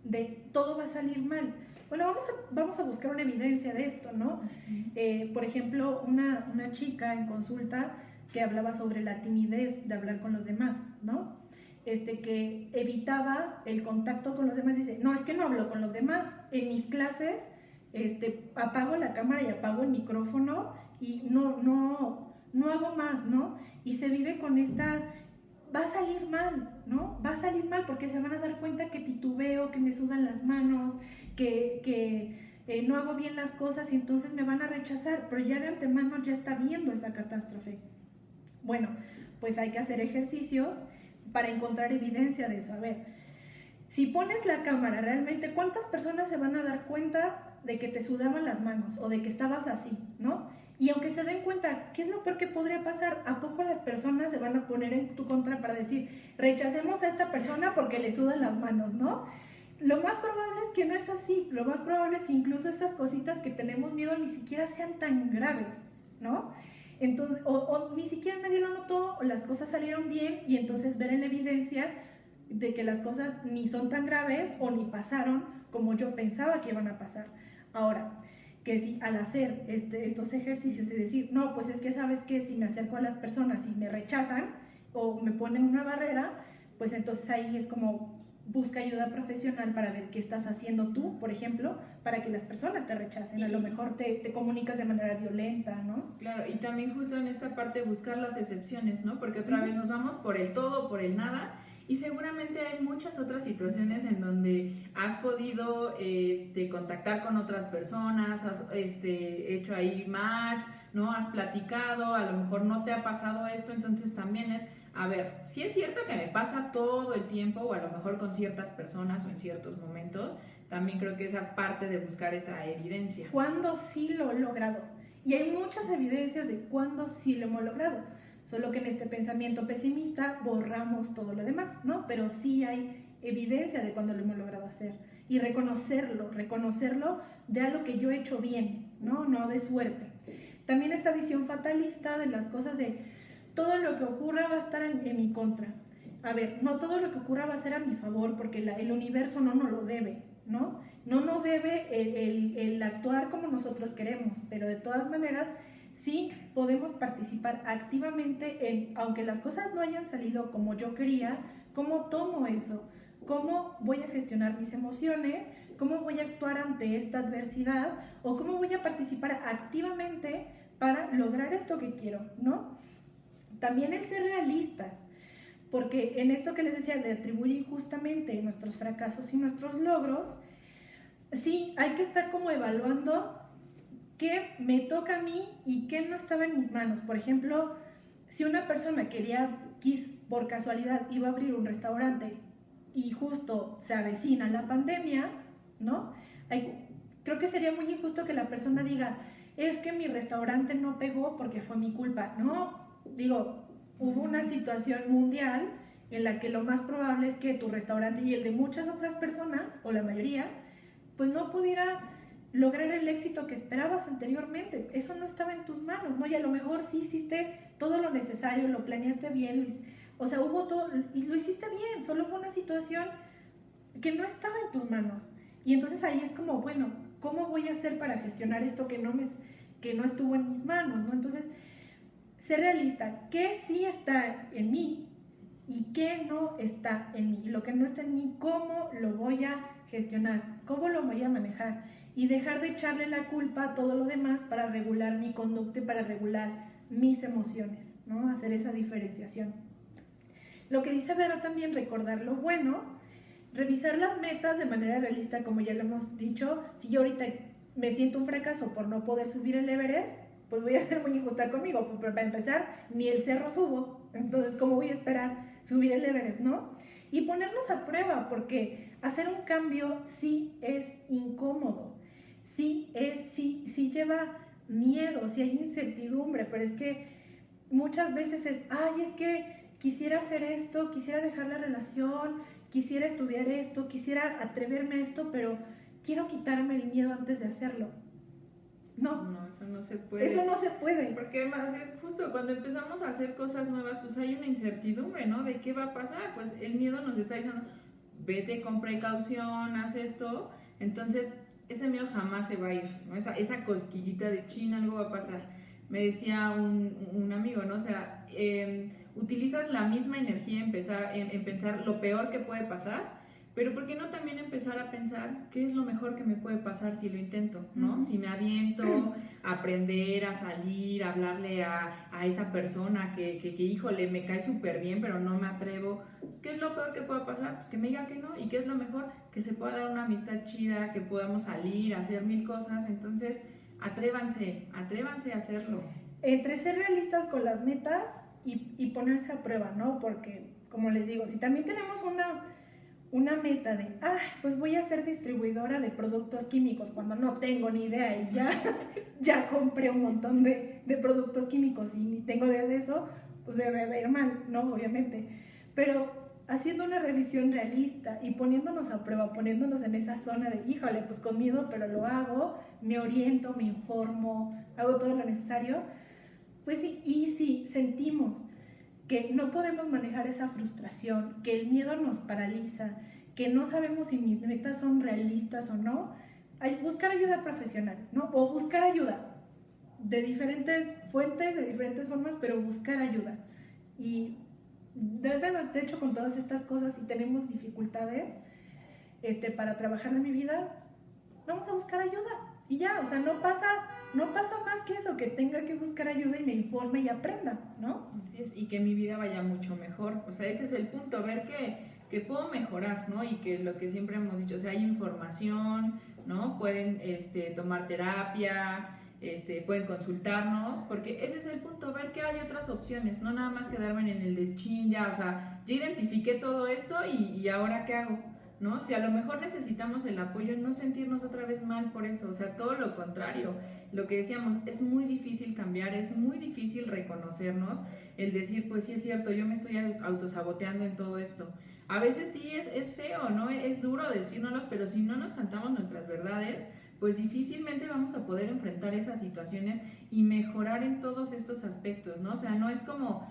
de todo va a salir mal. Bueno, vamos a buscar una evidencia de esto, ¿no? Por ejemplo, una chica en consulta que hablaba sobre la timidez de hablar con los demás, ¿no? Que evitaba el contacto con los demás. Dice, no, es que no hablo con los demás. En mis clases apago la cámara y apago el micrófono y no hago más, ¿no? Y se vive con va a salir mal, ¿no? Va a salir mal porque se van a dar cuenta que titubeo, que me sudan las manos, que no hago bien las cosas y entonces me van a rechazar, pero ya de antemano ya está viendo esa catástrofe. Bueno, pues hay que hacer ejercicios para encontrar evidencia de eso. A ver, si pones la cámara, realmente, ¿cuántas personas se van a dar cuenta de que te sudaban las manos o de que estabas así, ¿no? Y aunque se den cuenta, ¿qué es lo peor que podría pasar? ¿A poco las personas se van a poner en tu contra para decir, rechacemos a esta persona porque le sudan las manos, ¿no? Lo más probable es que no es así. Lo más probable es que incluso estas cositas que tenemos miedo ni siquiera sean tan graves, ¿no? Entonces, o ni siquiera nadie lo notó, o las cosas salieron bien, y entonces ver en la evidencia de que las cosas ni son tan graves o ni pasaron como yo pensaba que iban a pasar. Ahora, que si al hacer estos ejercicios y decir, no, pues es que sabes que si me acerco a las personas y me rechazan o me ponen una barrera, pues entonces ahí es como busca ayuda profesional para ver qué estás haciendo tú, por ejemplo, para que las personas te rechacen. A lo mejor te comunicas de manera violenta, ¿no? Claro, y también justo en esta parte buscar las excepciones, ¿no? Porque otra vez nos vamos por el todo, por el nada, y seguramente hay muchas otras situaciones en donde has podido contactar con otras personas, has hecho ahí match, ¿no? Has platicado, a lo mejor no te ha pasado esto, entonces también es, a ver, sí es cierto que me pasa todo el tiempo, o a lo mejor con ciertas personas o en ciertos momentos, también creo que esa parte de buscar esa evidencia. ¿Cuándo sí lo he logrado? Y hay muchas evidencias de cuándo sí lo hemos logrado. Solo que en este pensamiento pesimista borramos todo lo demás, ¿no? Pero sí hay evidencia de cuándo lo hemos logrado hacer. Y reconocerlo de algo que yo he hecho bien, ¿no? No de suerte. También esta visión fatalista de las cosas de todo lo que ocurra va a estar en mi contra. A ver, no todo lo que ocurra va a ser a mi favor, porque el universo no nos lo debe, ¿no? No nos debe el actuar como nosotros queremos, pero de todas maneras sí podemos participar activamente en, aunque las cosas no hayan salido como yo quería, cómo tomo eso, cómo voy a gestionar mis emociones, cómo voy a actuar ante esta adversidad o cómo voy a participar activamente para lograr esto que quiero, ¿no? También el ser realistas, porque en esto que les decía de atribuir injustamente nuestros fracasos y nuestros logros, sí hay que estar como evaluando qué me toca a mí y qué no estaba en mis manos. Por ejemplo, si una persona por casualidad iba a abrir un restaurante y justo se avecina la pandemia, ¿no? Creo que sería muy injusto que la persona diga, es que mi restaurante no pegó porque fue mi culpa. No, digo, hubo una situación mundial en la que lo más probable es que tu restaurante y el de muchas otras personas, o la mayoría, pues no pudiera lograr el éxito que esperabas anteriormente. Eso no estaba en tus manos, ¿no? Y a lo mejor sí hiciste todo lo necesario, lo planeaste bien, o sea, hubo todo, y lo hiciste bien, solo fue una situación que no estaba en tus manos. Y entonces ahí es como, bueno, ¿cómo voy a hacer para gestionar esto que no estuvo en mis manos, ¿no? Entonces, ser realista, ¿qué sí está en mí y qué no está en mí? Lo que no está en mí, ¿cómo lo voy a gestionar? ¿Cómo lo voy a manejar? Y dejar de echarle la culpa a todo lo demás para regular mi conducta y para regular mis emociones, ¿no? Hacer esa diferenciación. Lo que dice Vero también, recordar lo bueno, revisar las metas de manera realista, como ya lo hemos dicho. Si yo ahorita me siento un fracaso por no poder subir el Everest, pues voy a ser muy injusta conmigo, porque para empezar, ni el cerro subo, entonces ¿cómo voy a esperar subir el Everest, no? Y ponernos a prueba, porque hacer un cambio sí es incómodo, sí lleva miedo, sí hay incertidumbre, pero es que muchas veces es que quisiera hacer esto, quisiera dejar la relación, quisiera estudiar esto, quisiera atreverme a esto, pero quiero quitarme el miedo antes de hacerlo. No, eso no se puede. Eso no se puede. Porque además es justo cuando empezamos a hacer cosas nuevas, pues hay una incertidumbre, ¿no? ¿De qué va a pasar? Pues el miedo nos está diciendo, vete con precaución, haz esto. Entonces, ese miedo jamás se va a ir, ¿no? Esa cosquillita de chin, algo va a pasar. Me decía un amigo, ¿no? O sea, utilizas la misma energía en pensar lo peor que puede pasar, pero ¿por qué no también empezar a pensar qué es lo mejor que me puede pasar si lo intento, ¿no? Uh-huh. Si me aviento a aprender, a salir, a hablarle a esa persona que híjole, me cae súper bien, pero no me atrevo. Pues, ¿qué es lo peor que pueda pasar? Pues que me diga que no. ¿Y qué es lo mejor? Que se pueda dar una amistad chida, que podamos salir, hacer mil cosas. Entonces, atrévanse a hacerlo. Entre ser realistas con las metas y ponerse a prueba, ¿no? Porque, como les digo, si también tenemos una meta de, pues voy a ser distribuidora de productos químicos cuando no tengo ni idea y ya compré un montón de productos químicos y ni tengo idea de eso, pues me va a ir mal, ¿no? Obviamente. Pero haciendo una revisión realista y poniéndonos a prueba, poniéndonos en esa zona de, híjole, pues con miedo, pero lo hago, me oriento, me informo, hago todo lo necesario, pues sí, y sí, sentimos que no podemos manejar esa frustración, que el miedo nos paraliza, que no sabemos si mis metas son realistas o no, hay buscar ayuda profesional, ¿no? O buscar ayuda de diferentes fuentes, de diferentes formas, pero buscar ayuda. Y de hecho, con todas estas cosas, si tenemos dificultades para trabajar en mi vida, vamos a buscar ayuda. Y ya, o sea, no pasa más que eso, que tenga que buscar ayuda y me informe y aprenda, ¿no? Así es, y que mi vida vaya mucho mejor. O sea, ese es el punto, ver que puedo mejorar, ¿no? Y que lo que siempre hemos dicho, o sea, hay información, ¿no? Pueden tomar terapia, pueden consultarnos, porque ese es el punto, ver que hay otras opciones, no nada más quedarme en el de chin, ya, o sea, ya identifiqué todo esto y ahora ¿qué hago? ¿No? Si a lo mejor necesitamos el apoyo, no sentirnos otra vez mal por eso, o sea, todo lo contrario, lo que decíamos, es muy difícil cambiar, es muy difícil reconocernos, el decir, pues sí es cierto, yo me estoy autosaboteando en todo esto. A veces sí es feo, ¿no? Es duro decírnoslo, pero si no nos cantamos nuestras verdades, pues difícilmente vamos a poder enfrentar esas situaciones y mejorar en todos estos aspectos, ¿no? O sea, no es como,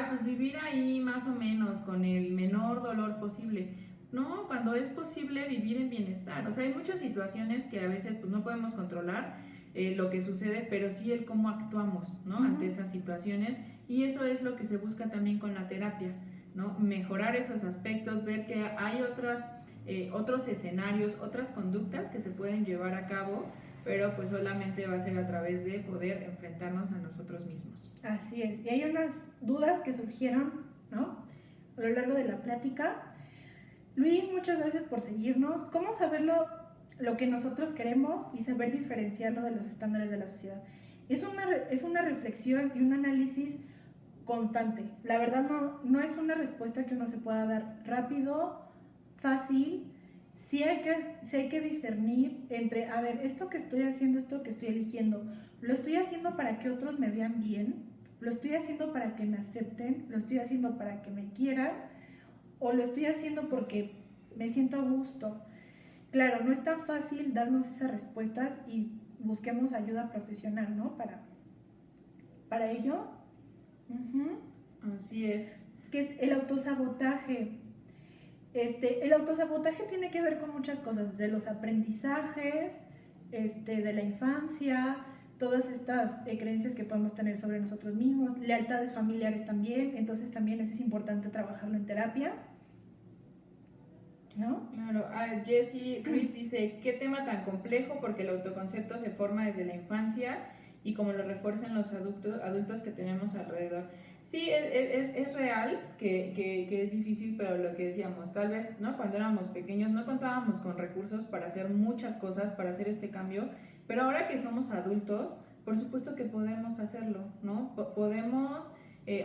pues vivir ahí más o menos con el menor dolor posible. No, cuando es posible vivir en bienestar. O sea, hay muchas situaciones que a veces pues, no podemos controlar lo que sucede, pero sí el cómo actuamos, ¿no? Ante esas situaciones. Y eso es lo que se busca también con la terapia, ¿no? Mejorar esos aspectos, ver que hay otros escenarios, otras conductas que se pueden llevar a cabo, pero pues solamente va a ser a través de poder enfrentarnos a nosotros mismos. Así es. Y hay unas dudas que surgieron, ¿no? A lo largo de la plática. Luis, muchas gracias por seguirnos. ¿Cómo saber lo que nosotros queremos y saber diferenciarlo de los estándares de la sociedad? Es una reflexión y un análisis constante. La verdad no es una respuesta que uno se pueda dar rápido, fácil. Sí hay que discernir entre, a ver, esto que estoy haciendo, esto que estoy eligiendo, ¿lo estoy haciendo para que otros me vean bien? ¿Lo estoy haciendo para que me acepten? ¿Lo estoy haciendo para que me quieran? ¿O lo estoy haciendo porque me siento a gusto? Claro, no es tan fácil darnos esas respuestas y busquemos ayuda profesional, ¿no? Para ello. Así es. Que es el autosabotaje. El autosabotaje tiene que ver con muchas cosas, desde los aprendizajes, de la infancia, todas estas creencias que podemos tener sobre nosotros mismos, lealtades familiares también, entonces también es importante trabajarlo en terapia, ¿no? Claro, Jessie Ruiz dice, qué tema tan complejo porque el autoconcepto se forma desde la infancia y como lo refuerzan los adultos que tenemos alrededor. Sí, es real que es difícil, pero lo que decíamos, tal vez, ¿no? Cuando éramos pequeños no contábamos con recursos para hacer muchas cosas, para hacer este cambio, pero ahora que somos adultos, por supuesto que podemos hacerlo, ¿no? Podemos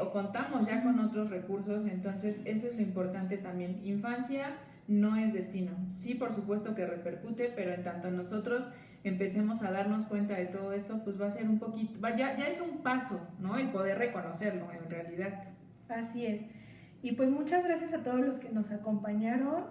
o contamos ya con otros recursos, entonces eso es lo importante también. Infancia no es destino. Sí, por supuesto que repercute, pero en tanto nosotros empecemos a darnos cuenta de todo esto, pues va a ser un poquito, ya es un paso, ¿no? El poder reconocerlo en realidad. Así es. Y pues muchas gracias a todos los que nos acompañaron.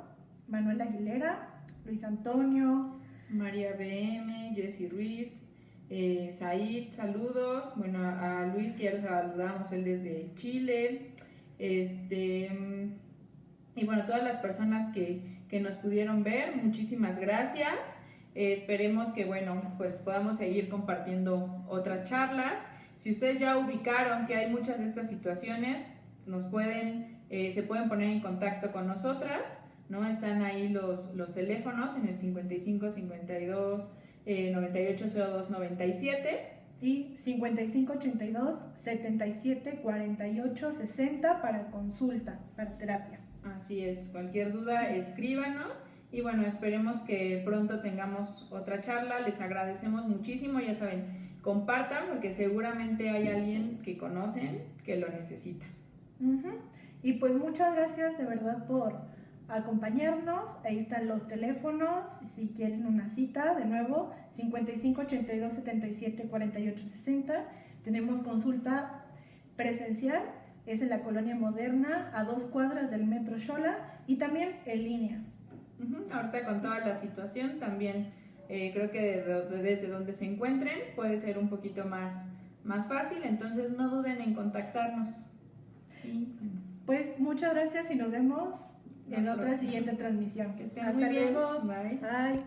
Manuel Aguilera, Luis Antonio, María BM, Jessie Ruiz, Said, saludos. Bueno, a Luis que ya lo saludamos, él desde Chile. Y bueno, todas las personas que nos pudieron ver, muchísimas gracias. Esperemos que, bueno, pues podamos seguir compartiendo otras charlas. Si ustedes ya ubicaron que hay muchas de estas situaciones, se pueden poner en contacto con nosotras, ¿no? Están ahí los teléfonos en el 55 52 98 02 97 y 55 82 77 48 60 para consulta, para terapia. Así es, cualquier duda escríbanos y bueno, esperemos que pronto tengamos otra charla. Les agradecemos muchísimo, ya saben, compartan porque seguramente hay alguien que conocen que lo necesita. Y pues muchas gracias de verdad acompañarnos. Ahí están los teléfonos, si quieren una cita, de nuevo, 55 82 77 48 60. Tenemos consulta presencial, es en la Colonia Moderna, a 2 cuadras del Metro Xola, y también en línea. Ahorita con toda la situación también creo que desde donde se encuentren puede ser un poquito más fácil, entonces no duden en contactarnos. Sí. Pues muchas gracias y nos vemos en otra próxima. siguiente transmisión. Que estén Hasta muy bien. luego. Bye. Bye.